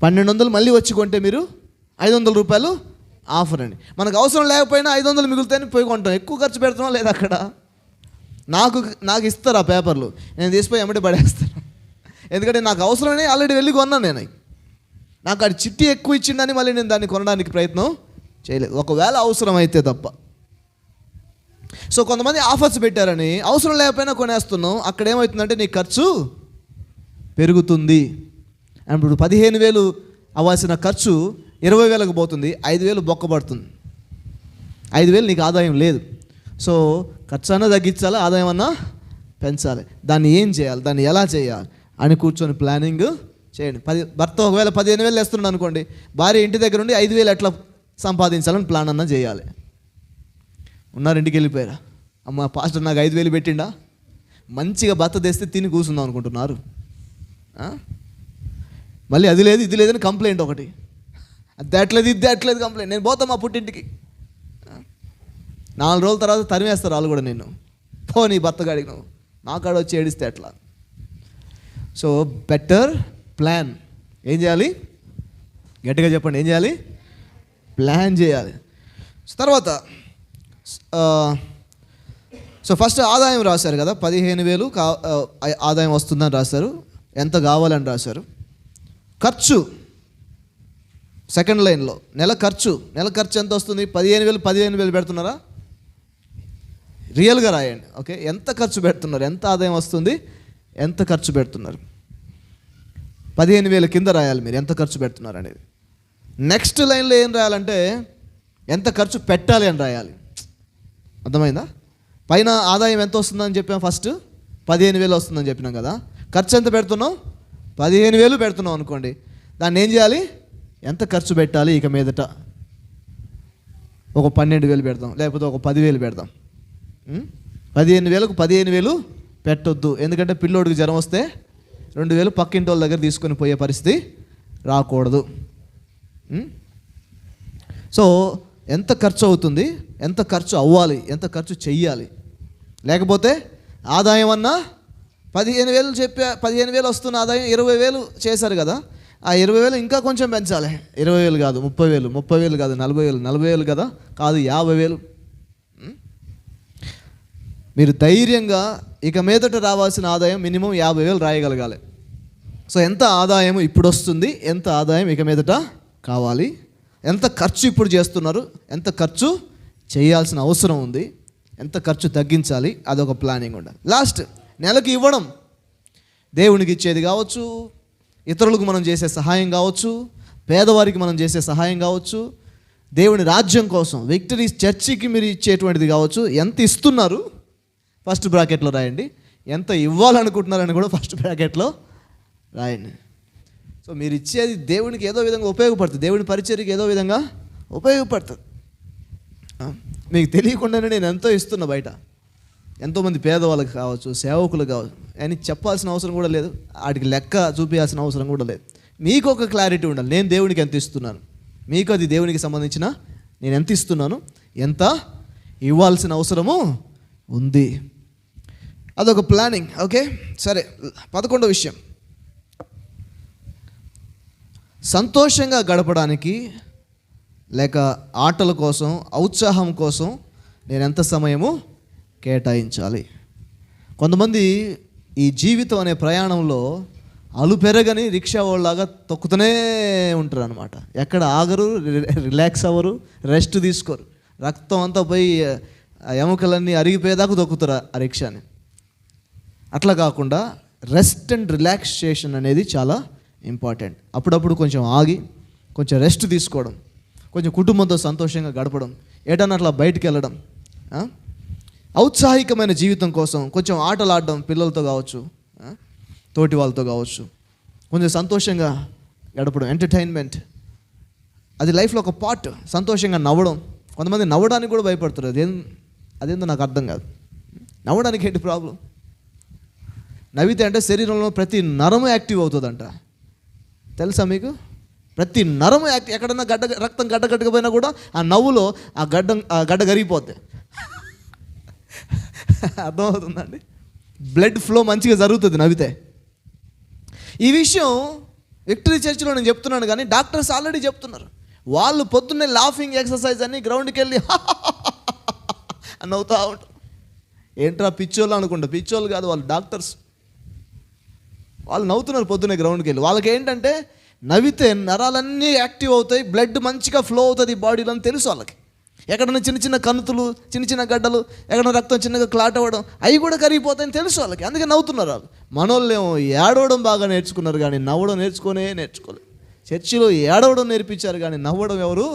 1,200 మళ్ళీ వచ్చి కొంటే మీరు 500 రూపాయలు ఆఫర్ అండి. మనకు అవసరం లేకపోయినా 500 మిగులుతాయని పోయి కొంటాం. ఎక్కువ ఖర్చు పెడుతున్నాం లేదా అక్కడ. నాకు ఇస్తారు ఆ పేపర్లు, నేను తీసిపోయి ఎమ్మటే పడేస్తాను. ఎందుకంటే నాకు అవసరమని ఆల్రెడీ వెళ్ళి కొన్నాను. నేను నాకు అది చిట్టి ఎక్కువ ఇచ్చిందని మళ్ళీ నేను దాన్ని కొనడానికి ప్రయత్నం చేయలేదు, ఒకవేళ అవసరం అయితే తప్ప. సో కొంతమంది ఆఫర్స్ పెట్టారని అవసరం లేకపోయినా కొనేస్తున్నాం. అక్కడ ఏమవుతుందంటే నీ ఖర్చు పెరుగుతుంది. ఇప్పుడు 15,000 అవ్వాల్సిన ఖర్చు 20,000కు పోతుంది, 5,000 బొక్కబడుతుంది. 5,000 నీకు ఆదాయం లేదు. సో ఖర్చు అన్నా తగ్గించాలి, ఆదాయం అన్నా పెంచాలి. దాన్ని ఏం చేయాలి, దాన్ని ఎలా చేయాలి అని కూర్చొని ప్లానింగ్ చేయండి. భర్త ఒకవేళ 15,000 వేస్తున్నాడు అనుకోండి, భార్య ఇంటి దగ్గర ఉండి 5,000 ఎట్లా సంపాదించాలని ప్లాన్ అన్నా చేయాలి. ఉన్నారు ఇంటికి వెళ్ళిపోయారా, అమ్మ పాస్టర్ నాకు 5,000 పెట్టిండా, మంచిగా భర్త తెస్తే తిని కూర్చుందాం అనుకుంటున్నారు. మళ్ళీ అది లేదు ఇది లేదని కంప్లైంట్ ఒకటి, అది అట్లేదు ఇది అట్లేదు కంప్లైంట్. నేను పోతాం మా పుట్టింటికి. 4 రోజుల తర్వాత తరిమేస్తారు వాళ్ళు కూడా. నేను నీ భర్త గాడికి నువ్వు నా కాడ వచ్చి ఏడిస్తే ఎట్లా. So better plan. ఏం చేయాలి, గట్టిగా చెప్పండి, ఏం చేయాలి, ప్లాన్ చేయాలి. తర్వాత సో ఫస్ట్ ఆదాయం రాశారు కదా, 15,000 ఆదాయం వస్తుందని రాశారు, ఎంత కావాలని రాశారు. ఖర్చు సెకండ్ లైన్లో నెల ఖర్చు ఎంత వస్తుంది, 15,000 పెడుతున్నారా, రియల్గా రాయండి. ఓకే, ఎంత ఖర్చు పెడుతున్నారు, ఎంత ఆదాయం వస్తుంది, ఎంత ఖర్చు పెడుతున్నారు. 15,000 కింద రాయాలి మీరు ఎంత ఖర్చు పెడుతున్నారు అనేది. నెక్స్ట్ లైన్లో ఏం రాయాలంటే ఎంత ఖర్చు పెట్టాలి అని రాయాలి. అర్థమైందా? పైన ఆదాయం ఎంత వస్తుందని చెప్పాం, ఫస్ట్ 15,000 వస్తుందని చెప్పినాం కదా. ఖర్చు ఎంత పెడుతున్నాం, 15,000 పెడుతున్నాం అనుకోండి. దాన్ని ఏం చేయాలి, ఎంత ఖర్చు పెట్టాలి ఇక మీదట. ఒక 12,000 పెడదాం, లేకపోతే ఒక 10,000 పెడదాం. 15,000కు 15,000 పెట్టొద్దు, ఎందుకంటే పిల్లోడికి జ్వరం వస్తే 2,000 పక్కింటి వాళ్ళ దగ్గర తీసుకొని పోయే పరిస్థితి రాకూడదు. సో ఎంత ఖర్చు అవుతుంది, ఎంత ఖర్చు అవ్వాలి, ఎంత ఖర్చు చెయ్యాలి. లేకపోతే ఆదాయం అన్నా 15,000 చెప్పా, 15,000 వస్తున్న ఆదాయం 20,000 చేశారు కదా, ఆ 20,000 ఇంకా కొంచెం పెంచాలి. 20,000 కాదు 30,000, 30,000 కాదు 40,000, 40,000 కదా కాదు 50,000. మీరు ధైర్యంగా ఇక మీదట రావాల్సిన ఆదాయం మినిమం 50,000 రాయగలగాలి. సో ఎంత ఆదాయం ఇప్పుడు వస్తుంది, ఎంత ఆదాయం ఇక మీదట కావాలి, ఎంత ఖర్చు ఇప్పుడు చేస్తున్నారు, ఎంత ఖర్చు చేయాల్సిన అవసరం ఉంది, ఎంత ఖర్చు తగ్గించాలి, అదొక ప్లానింగ్ ఉండాలి. లాస్ట్ నెలకి ఇవ్వడం, దేవునికి ఇచ్చేది కావచ్చు, ఇతరులకు మనం చేసే సహాయం కావచ్చు, పేదవారికి మనం చేసే సహాయం కావచ్చు, దేవుని రాజ్యం కోసం విక్టరీస్ చర్చికి మీరు ఇచ్చేటువంటిది కావచ్చు. ఎంత ఇస్తున్నారు ఫస్ట్ బ్రాకెట్లో రాయండి, ఎంత ఇవ్వాలనుకుంటున్నారని కూడా ఫస్ట్ బ్రాకెట్లో రాయండి. సో మీరు ఇచ్చేది దేవునికి ఏదో విధంగా ఉపయోగపడుతుంది, దేవుని పరిచర్యకి ఏదో విధంగా ఉపయోగపడుతుంది. మీకు తెలియకుండానే నేను ఎంతో ఇస్తున్నా బయట, ఎంతోమంది పేదవాళ్ళకి కావచ్చు, సేవకులు కావచ్చు అని చెప్పాల్సిన అవసరం కూడా లేదు, వాటికి లెక్క చూపించాల్సిన అవసరం కూడా లేదు. మీకు ఒక క్లారిటీ ఉండాలి, నేను దేవునికి ఎంత ఇస్తున్నాను, మీకు అది దేవునికి సంబంధించిన నేను ఎంత ఇస్తున్నాను, ఎంత ఇవ్వాల్సిన అవసరము ఉంది, అదొక ప్లానింగ్. ఓకే సరే, 11వ విషయం, సంతోషంగా గడపడానికి లేక ఆటల కోసం, ఔత్సాహం కోసం నేను ఎంత సమయము కేటాయించాలి. కొంతమంది ఈ జీవితం అనే ప్రయాణంలో అలుపెరగని రిక్షా వాళ్ళలాగా తొక్కుతూనే ఉంటారు అనమాట. ఎక్కడ ఆగరు, రిలాక్స్ అవ్వరు, రెస్ట్ తీసుకోరు, రక్తం అంతా పోయి ఎముకలన్నీ అరిగిపోయేదాకా తొక్కుతారు ఆ రిక్షాని. అట్లా కాకుండా రెస్ట్ అండ్ రిలాక్సేషన్ అనేది చాలా ఇంపార్టెంట్. అప్పుడప్పుడు కొంచెం ఆగి కొంచెం రెస్ట్ తీసుకోవడం, కొంచెం కుటుంబంతో సంతోషంగా గడపడం, ఏటన్నా అట్లా బయటికి వెళ్ళడం, ఔత్సాహికమైన జీవితం కోసం కొంచెం ఆటలు ఆడడం, పిల్లలతో కావచ్చు, తోటి వాళ్ళతో కావచ్చు, కొంచెం సంతోషంగా గడపడం, ఎంటర్టైన్మెంట్ అది లైఫ్లో ఒక పార్ట్. సంతోషంగా నవ్వడం, కొంతమంది నవ్వడానికి కూడా భయపడుతారు, అదేందో నాకు అర్థం కాదు. నవ్వడానికి ఏంటి ప్రాబ్లం? నవ్వితే అంటే శరీరంలో ప్రతి నరము యాక్టివ్ అవుతుందంట, తెలుసా మీకు? ప్రతి నరము యాక్టివ్, ఎక్కడన్నా రక్తం గడ్డగట్టకపోయినా కూడా ఆ నవ్వులో ఆ గడ్డ కరిగిపోద్ది. అర్థమవుతుందండి? బ్లడ్ ఫ్లో మంచిగా జరుగుతుంది నవ్వితే. ఈ విషయం విక్టరీ చర్చిలో నేను చెప్తున్నాను, కానీ డాక్టర్స్ ఆల్రెడీ చెప్తున్నారు. వాళ్ళు పొద్దున్నే లాఫింగ్ ఎక్సర్సైజ్ అని గ్రౌండ్కి వెళ్ళి అని నవ్వుతూ ఉంటారు. ఏంట్రా పిచ్చోళ్ళు అనుకుంటా, పిచ్చోళ్ళు కాదు వాళ్ళు, డాక్టర్స్. వాళ్ళు నవ్వుతున్నారు పొద్దున్నే గ్రౌండ్కి వెళ్ళి. వాళ్ళకి ఏంటంటే నవ్వితే నరాలన్నీ యాక్టివ్ అవుతాయి, బ్లడ్ మంచిగా ఫ్లో అవుతుంది బాడీలో అని తెలుసు వాళ్ళకి. ఎక్కడన్నా చిన్న చిన్న కణుతులు, చిన్న చిన్న గడ్డలు, ఎక్కడన్నా రక్తం చిన్నగా క్లాట్ అవ్వడం, అవి కూడా కరిగిపోతాయని తెలుసు వాళ్ళకి, అందుకే నవ్వుతున్నారు వాళ్ళు. మనోళ్ళేమో ఏడవడం బాగా నేర్చుకున్నారు, కానీ నవ్వడం నేర్చుకోలేదు. చర్చిలో ఏడవడం నేర్పించారు కానీ నవ్వడం ఎవరు?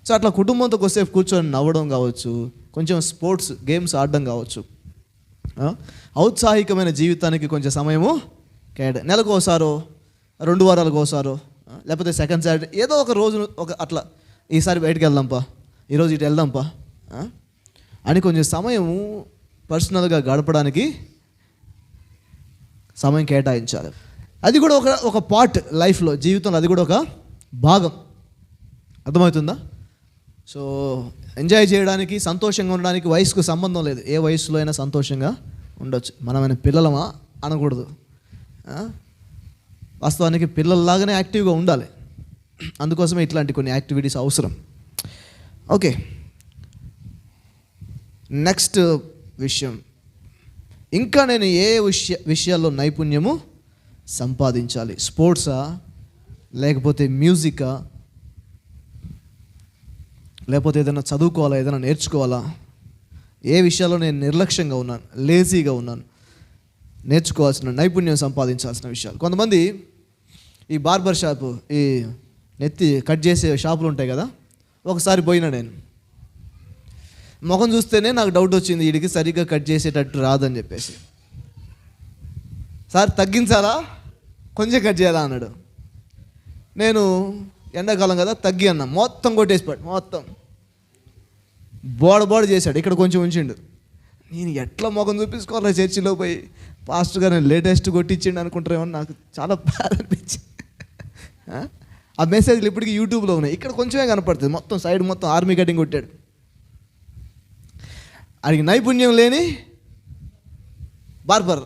సో అట్లా కుటుంబంతో కొద్దిసేపు కూర్చొని నవ్వడం కావచ్చు, కొంచెం స్పోర్ట్స్ గేమ్స్ ఆడడం కావచ్చు, ఔత్సాహికమైన జీవితానికి కొంచెం సమయము నెలకు ఒకసారో 2 వారాలకు ఒకసారో లేకపోతే సెకండ్ సాటర్డే ఏదో ఒక రోజు అట్లా ఈసారి బయటికి వెళ్దాంపా, ఈరోజు ఇటు వెళ్దాంపా అని కొంచెం సమయము పర్సనల్గా గడపడానికి సమయం కేటాయించాలి. అది కూడా ఒక పార్ట్ లైఫ్లో, జీవితంలో అది కూడా ఒక భాగం. అర్థమవుతుందా? సో ఎంజాయ్ చేయడానికి, సంతోషంగా ఉండడానికి వయసుకు సంబంధం లేదు. ఏ వయసులో అయినా సంతోషంగా ఉండొచ్చు. మనమైన పిల్లలమా అనకూడదు. వాస్తవానికి పిల్లల్లాగానే యాక్టివ్గా ఉండాలి. అందుకోసమే ఇట్లాంటి కొన్ని యాక్టివిటీస్ అవసరం. ఓకే, నెక్స్ట్ విషయం, ఇంకా నేను ఏ విషయాల్లో నైపుణ్యము సంపాదించాలి? స్పోర్ట్సా, లేకపోతే మ్యూజికా, లేకపోతే ఏదైనా చదువుకోవాలా, ఏదైనా నేర్చుకోవాలా? ఏ విషయాల్లో నేను నిర్లక్ష్యంగా ఉన్నాను, లేజీగా ఉన్నాను? నేర్చుకోవాల్సిన, నైపుణ్యం సంపాదించాల్సిన విషయాలు. కొంతమంది ఈ బార్బర్ షాపు, ఈ నెత్తి కట్ చేసే షాపులు ఉంటాయి కదా, ఒకసారి పోయినా నేను ముఖం చూస్తేనే నాకు డౌట్ వచ్చింది, వీడికి సరిగ్గా కట్ చేసేటట్టు రాదని చెప్పేసి. సార్ తగ్గించాలా, కొంచెం కట్ చేయాలా అన్నాడు. నేను ఎండాకాలం కదా తగ్గి అన్నా, మొత్తం కొట్టేసిపాడు, మొత్తం బోడ చేశాడు. ఇక్కడ కొంచెం ఉంచిండు. నేను ఎట్లా ముఖం చూపించుకోవాలి చర్చిలో పోయి? పాస్టర్ గారు నేను లేటెస్ట్ కొట్టించిండు అనుకుంటారేమో, నాకు చాలా బాధ అనిపించింది. ఆ మెసేజ్లు ఇప్పటికీ యూట్యూబ్లో ఉన్నాయి. ఇక్కడ కొంచెమే కనపడుతుంది, మొత్తం సైడ్ మొత్తం ఆర్మీ కటింగ్ కొట్టాడు. ఆయనకి నైపుణ్యం లేని బార్బర్.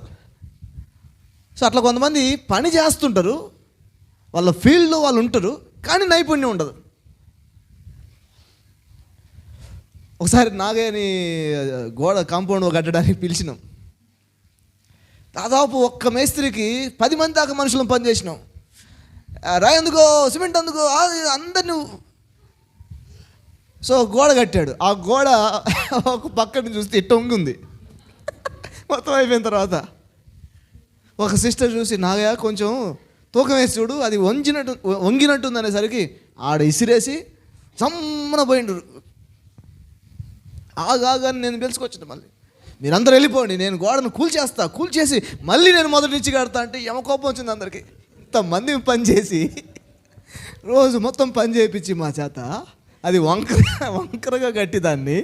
సో అట్లా కొంతమంది పని చేస్తుంటారు, వాళ్ళ ఫీల్డ్లో వాళ్ళు ఉంటారు, కానీ నైపుణ్యం ఉండదు. ఒకసారి నాగేని గోడ కాంపౌండ్ కట్టడానికి పిలిచినాం. దాదాపు ఒక్క మేస్త్రికి 10 మంది దాకా మనుషులను పనిచేసినాం. రాయి అందుకో, సిమెంట్ అందుకో, అందరినీ. సో గోడ కట్టాడు. ఆ గోడ ఒక పక్కన చూస్తే ఇట్ట వంగుంది. మొత్తం అయిపోయిన తర్వాత ఒక సిస్టర్ చూసి, నాగయ్య కొంచెం తూకం వేసి చూడు, అది వంగినట్టుంది అనేసరికి ఆడ ఇసిరేసి సమ్మన పోయిండు. ఆగాని నేను తెలుసుకొచ్చింది. మళ్ళీ మీరందరూ వెళ్ళిపోండి, నేను గోడను కూల్చేసి మళ్ళీ నేను మొదటి నుంచి కడతా అంటే కోపం వచ్చింది అందరికీ. ఇంతమంది పని చేసి రోజు మొత్తం పని చేయించి మా చేత అది వంకరగా కట్టి దాన్ని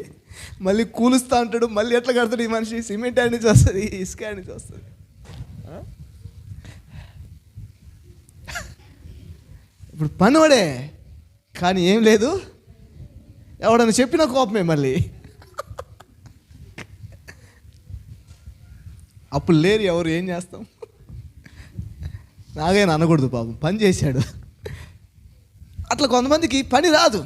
మళ్ళీ కూలుస్తూ ఉంటాడు. మళ్ళీ ఎట్లా కడతాడు ఈ మనిషి? సిమెంట్ యాడ్ నుంచి వస్తుంది, ఇసుక యాడ్ నుంచి వస్తుంది. ఇప్పుడు పనివాడే, కానీ ఏం లేదు, ఎవడన్నా చెప్పిన కోపమే. మళ్ళీ అప్పుడు లేరు ఎవరు, ఏం చేస్తాం? నాగైనా అనకూడదు, పాపం పని చేశాడు. అట్లా కొంతమందికి పని రాదు,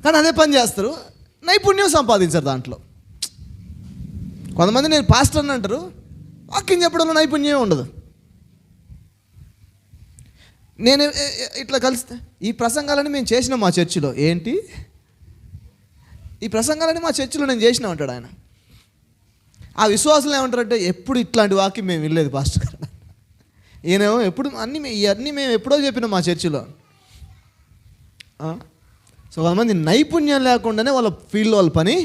కానీ అదే పని చేస్తారు, నైపుణ్యం సంపాదించారు దాంట్లో. కొంతమంది నేను పాస్టర్ అని అంటారు, వాక్యం చెప్పడంలో నైపుణ్యం ఉండదు. నేను ఇట్లా కలిస్తే ఈ ప్రసంగాలని మేము చేసినాం మా చర్చిలో. ఏంటి ఈ ప్రసంగాలని మా చర్చిలో నేను చేసినా అంటాడు ఆయన. ఆ విశ్వాసులు ఏమంటారంటే, ఎప్పుడు ఇట్లాంటి వాక్యం మేము వినలేదు పాస్టర్ గారు. ఈయనేమో ఎప్పుడు ఇవన్నీ మేము ఎప్పుడో చెప్పినాం మా చర్చిలో. సో కొంతమంది నైపుణ్యం లేకుండానే వాళ్ళ ఫీల్డ్లో వాళ్ళ పని.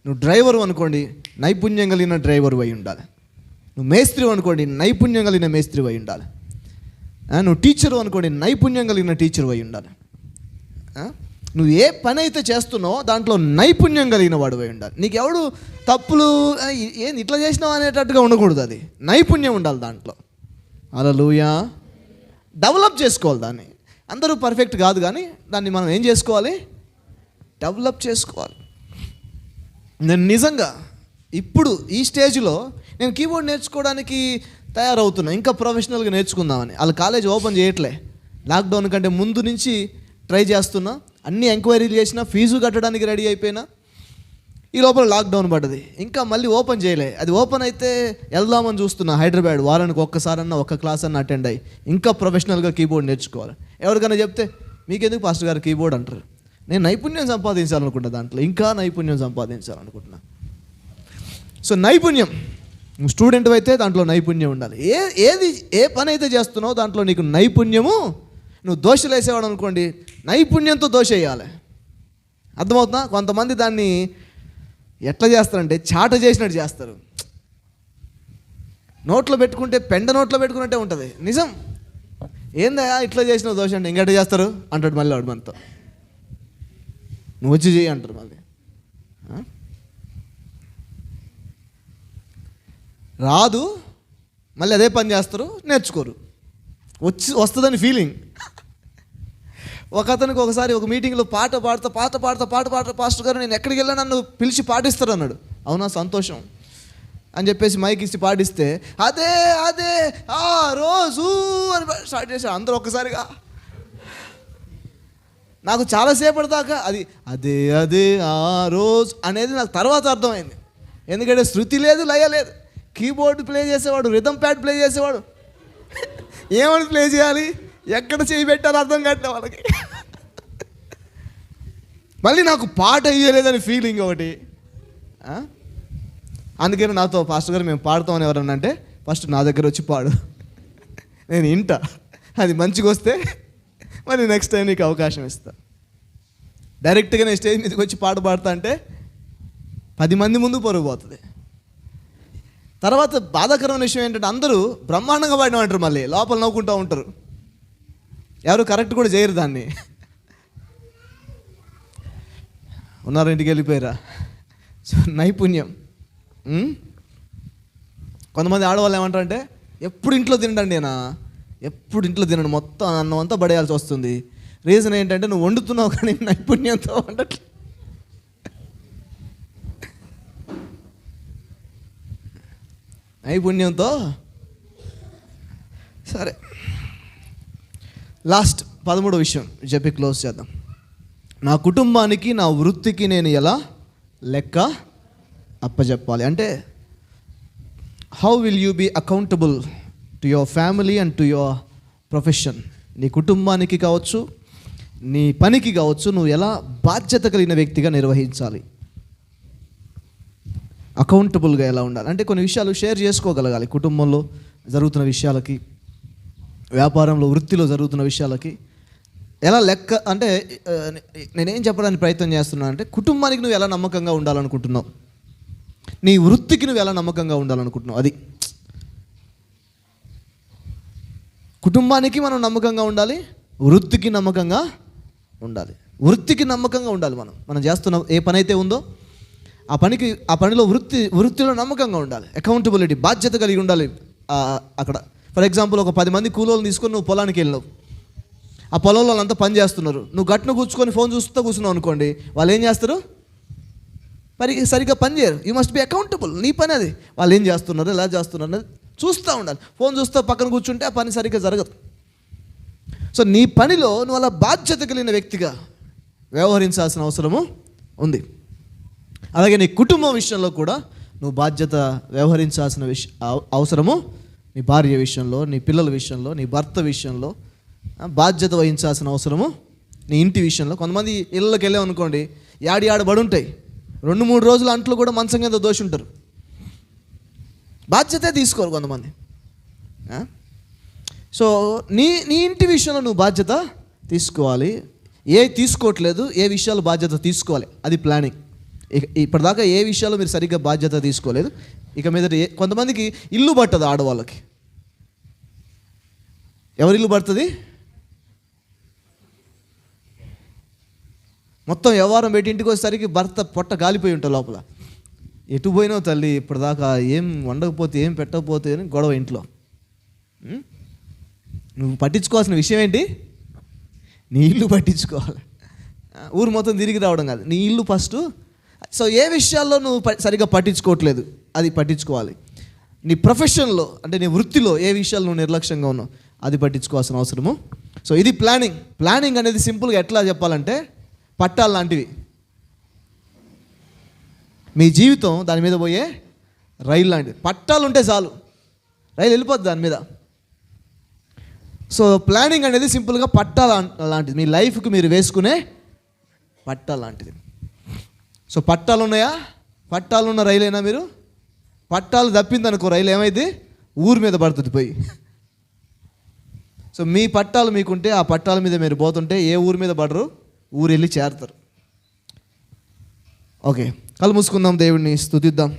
నువ్వు డ్రైవర్ అనుకోండి, నైపుణ్యం కలిగిన డ్రైవర్ అయి ఉండాలి. నువ్వు మేస్త్రి అనుకోండి, నైపుణ్యం కలిగిన మేస్త్రి అయి ఉండాలి. నువ్వు టీచరు అనుకోండి, నైపుణ్యం కలిగిన టీచర్ అయి ఉండాలి. నువ్వు ఏ పని అయితే చేస్తున్నావో దాంట్లో నైపుణ్యం కలిగిన వాడు అయి ఉండాలి. నీకు ఎవడు తప్పులు ఏంది ఇట్లా చేసినావు అనేటట్టుగా ఉండకూడదు, అది నైపుణ్యం ఉండాలి దాంట్లో. హల్లెలూయా. డెవలప్ చేసుకోవాలి దాన్ని. అందరూ పర్ఫెక్ట్ కాదు, కానీ దాన్ని మనం ఏం చేసుకోవాలి? డెవలప్ చేసుకోవాలి. నేను నిజంగా ఇప్పుడు ఈ స్టేజ్లో నేను కీబోర్డ్ నేర్చుకోవడానికి తయారవుతున్నా, ఇంకా ప్రొఫెషనల్గా నేర్చుకుందామని. వాళ్ళ కాలేజ్ ఓపెన్ చేయట్లే, లాక్డౌన్ కంటే ముందు నుంచి ట్రై చేస్తున్నా, అన్ని ఎంక్వైరీలు చేసినా, ఫీజు కట్టడానికి రెడీ అయిపోయినా. ఈ లోపల లాక్డౌన్ పడ్డది, ఇంకా మళ్ళీ ఓపెన్ చేయలే. అది ఓపెన్ అయితే వెళ్దామని చూస్తున్నా హైదరాబాద్. వారానికి ఒక్కసారన్నా ఒక్క క్లాస్ అన్న అటెండ్ అయ్యి ఇంకా ప్రొఫెషనల్గా కీబోర్డ్ నేర్చుకోవాలి. ఎవరికైనా చెప్తే మీకెందుకు పాస్టర్ గారు కీబోర్డ్ అంటారు. నేను నైపుణ్యం సంపాదించాలనుకుంటున్నా, దాంట్లో ఇంకా నైపుణ్యం సంపాదించాలనుకుంటున్నా. సో నైపుణ్యం నువ్వు స్టూడెంట్ అయితే దాంట్లో నైపుణ్యం ఉండాలి. ఏ పని అయితే చేస్తున్నావో దాంట్లో నీకు నైపుణ్యము. నువ్వు దోశలు వేసేవాడు అనుకోండి, నైపుణ్యంతో దోశ వేయాలి. అర్థమవుతుందా? కొంతమంది దాన్ని ఎట్లా చేస్తారంటే చాట చేసినట్టు చేస్తారు. నోట్లో పెట్టుకుంటే పెండ నోట్లో పెట్టుకున్నట్టే ఉంటుంది. నిజం. ఏందా ఇట్లా చేసిన దోశ అంటే ఇంకట చేస్తారు అంటాడు మళ్ళీ వాడు మనతో. నువ్వు వచ్చి చేయి అంటారు మళ్ళీ. రాదు, మళ్ళీ అదే పని చేస్తారు, నేర్చుకోరు. వస్తుందని ఫీలింగ్. ఒక అతనికి ఒకసారి ఒక మీటింగ్లో పాట పాడుతా పాస్టర్ గారు నేను ఎక్కడికి వెళ్ళా నన్ను పిలిచి పాటిస్తారు అన్నాడు. అవునా, సంతోషం అని చెప్పేసి మైక్ ఇచ్చి పాడిస్తే అదే ఆ రోజు అని స్టార్ట్ చేశారు అందరూ ఒక్కసారిగా. నాకు చాలాసేపటి దాకా అదే ఆ రోజు అనేది నాకు తర్వాత అర్థమైంది. ఎందుకంటే శృతి లేదు, లయ లేదు. కీబోర్డ్ ప్లే చేసేవాడు, రిథమ్ ప్యాడ్ ప్లే చేసేవాడు ఏమని ప్లే చేయాలి, ఎక్కడ చేయి పెట్టాలో అర్థం కావట్లే వాళ్ళకి. మళ్ళీ నాకు పాట అయ్యలేదని ఫీలింగ్ ఒకటి. అందుకని నాతో పాస్టర్ గారు మేము పాడుతామని ఎవరన్నా అంటే ఫస్ట్ నా దగ్గర వచ్చి పాడు, నేను వింటా, అది మంచిగా వస్తే మళ్ళీ నెక్స్ట్ టైం నీకు అవకాశం ఇస్తా. డైరెక్ట్గా నేను స్టేజ్ మీదకి వచ్చి పాట పాడుతా అంటే 10 మంది ముందు పరుగు పోతుంది. తర్వాత బాధాకరమైన విషయం ఏంటంటే అందరూ బ్రహ్మాండంగా పాడినామంటారు, మళ్ళీ లోపల నవ్వుకుంటూ ఉంటారు. ఎవరు కరెక్ట్ కూడా చేయరు దాన్ని. ఉన్నారు, ఇంటికి వెళ్ళిపోయారా. సో నైపుణ్యం. కొంతమంది ఆడవాళ్ళు ఏమంటారంటే ఎప్పుడు ఇంట్లో తినండి, నేనా ఎప్పుడు ఇంట్లో తినండి, మొత్తం అన్నం అంతా పడేయాల్సి వస్తుంది. రీజన్ ఏంటంటే నువ్వు వండుతున్నావు కానీ నైపుణ్యంతో వండట్లే. నైపుణ్యంతో. సరే, లాస్ట్ 13వ విషయం చెప్పి క్లోజ్ చేద్దాం. నా కుటుంబానికి నా వృత్తికి నేను ఎలా లెక్క అప్పచెప్పాలి అంటే, how will you be accountable to your family and to your profession. నీ కుటుంబానికి కావచ్చు, నీ పనికి కావచ్చు, నువ్వు ఎలా బాధ్యత కలిగిన వ్యక్తిగా నిర్వహించాలి, అకౌంటబుల్గా ఎలా ఉండాలి అంటే కొన్ని విషయాలు షేర్ చేసుకోగలగాలి. కుటుంబంలో జరుగుతున్న విషయాలకి, వ్యాపారంలో, వృత్తిలో జరుగుతున్న విషయాలకి ఎలా లెక్క అంటే, నేనేం చెప్పడానికి ప్రయత్నం చేస్తున్నాను అంటే, కుటుంబానికి నువ్వు ఎలా నమ్మకంగా ఉండాలనుకుంటున్నావు, నీ వృత్తికి నువ్వు ఎలా నమ్మకంగా ఉండాలనుకుంటున్నావు. అది కుటుంబానికి మనం నమ్మకంగా ఉండాలి, వృత్తికి నమ్మకంగా ఉండాలి. వృత్తికి నమ్మకంగా ఉండాలి. మనం చేస్తున్న ఏ పని అయితే ఉందో ఆ పనిలో వృత్తిలో నమ్మకంగా ఉండాలి. అకౌంటబిలిటీ, బాధ్యత కలిగి ఉండాలి. అక్కడ ఫర్ ఎగ్జాంపుల్ ఒక 10 మంది కూలోళ్ళు తీసుకొని నువ్వు పొలానికి వెళ్ళినావు. ఆ పొలంలో వాళ్ళంతా పని చేస్తున్నారు, నువ్వు గట్టును కూర్చుకొని ఫోన్ చూస్తూ కూర్చున్నావు అనుకోండి, వాళ్ళు ఏం చేస్తారు, సరిగ్గా పని చేయరు. You must be accountable. నీ పని అది. వాళ్ళు ఏం చేస్తున్నారు, ఎలా చేస్తున్నారు అనేది చూస్తూ ఉండాలి. ఫోన్ చూస్తూ పక్కన కూర్చుంటే ఆ పని సరిగ్గా జరగదు. సో నీ పనిలో నువ్వు అలా బాధ్యత కలిగిన వ్యక్తిగా వ్యవహరించాల్సిన అవసరము ఉంది. అలాగే నీ కుటుంబం విషయంలో కూడా నువ్వు బాధ్యత వ్యవహరించాల్సిన అవసరము, నీ భార్య విషయంలో, నీ పిల్లల విషయంలో, నీ భర్త విషయంలో బాధ్యత వహించాల్సిన అవసరము, నీ ఇంటి విషయంలో. కొంతమంది ఇళ్ళకి వెళ్ళాం అనుకోండి, ఆడబడి ఉంటాయి, 2-3 రోజులు అంట్లు కూడా మంచం కింద దోషి ఉంటారు. బాధ్యతే తీసుకోరు కొంతమంది. సో నీ ఇంటి విషయంలో నువ్వు బాధ్యత తీసుకోవాలి. తీసుకోవట్లేదు, ఏ విషయాలు బాధ్యత తీసుకోవాలి, అది ప్లానింగ్. ఇప్పటిదాకా ఏ విషయాలు మీరు సరిగ్గా బాధ్యత తీసుకోలేదు, ఇక మీద కొంతమందికి ఇల్లు పట్టదు. ఆడవాళ్ళకి ఎవరి ఇల్లు పడుతుంది, మొత్తం వ్యవహారం పెట్టి ఇంటికి వచ్చేసరికి భర్త పొట్ట గాలిపోయి ఉంటావు లోపల. ఎటు పోయినావు తల్లి, ఇప్పటిదాకా ఏం వండకపోతే ఏం పెట్టకపోతే అని గొడవ ఇంట్లో. నువ్వు పట్టించుకోవాల్సిన విషయం ఏంటి, నీ ఇల్లు పట్టించుకోవాలి. ఊరు మొత్తం తిరిగి రావడం కాదు, నీ ఇల్లు ఫస్ట్. సో ఏ విషయాల్లో నువ్వు సరిగ్గా పట్టించుకోవట్లేదు అది పట్టించుకోవాలి. నీ ప్రొఫెషన్లో అంటే నీ వృత్తిలో ఏ విషయాలు నువ్వు నిర్లక్ష్యంగా ఉన్నావు అది పట్టించుకోవాల్సిన అవసరము. సో ఇది ప్లానింగ్ అనేది సింపుల్గా ఎట్లా చెప్పాలంటే పట్టాలు లాంటివి. మీ జీవితం దాని మీద పోయే రైలు లాంటిది. పట్టాలు ఉంటే చాలు, రైలు వెళ్ళిపోద్ది దాని మీద. సో ప్లానింగ్ అనేది సింపుల్గా పట్టాల లాంటిది, మీ లైఫ్కి మీరు వేసుకునే పట్టాల లాంటిది. సో పట్టాలు ఉన్నాయా, పట్టాలు ఉన్న రైలైనా మీరు పట్టాలు తప్పిందనుకో రైలు ఏమైంది, ఊరి మీద పడుతుంది పోయి. సో మీ పట్టాలు మీకుంటే ఆ పట్టాల మీద మీరు పోతుంటే ఏ ఊరి మీద పడరు, ఊరు వెళ్ళి చేరతారు. ఓకే, కళ్ళు మూసుకుందాం, దేవుడిని స్తుతిద్దాం.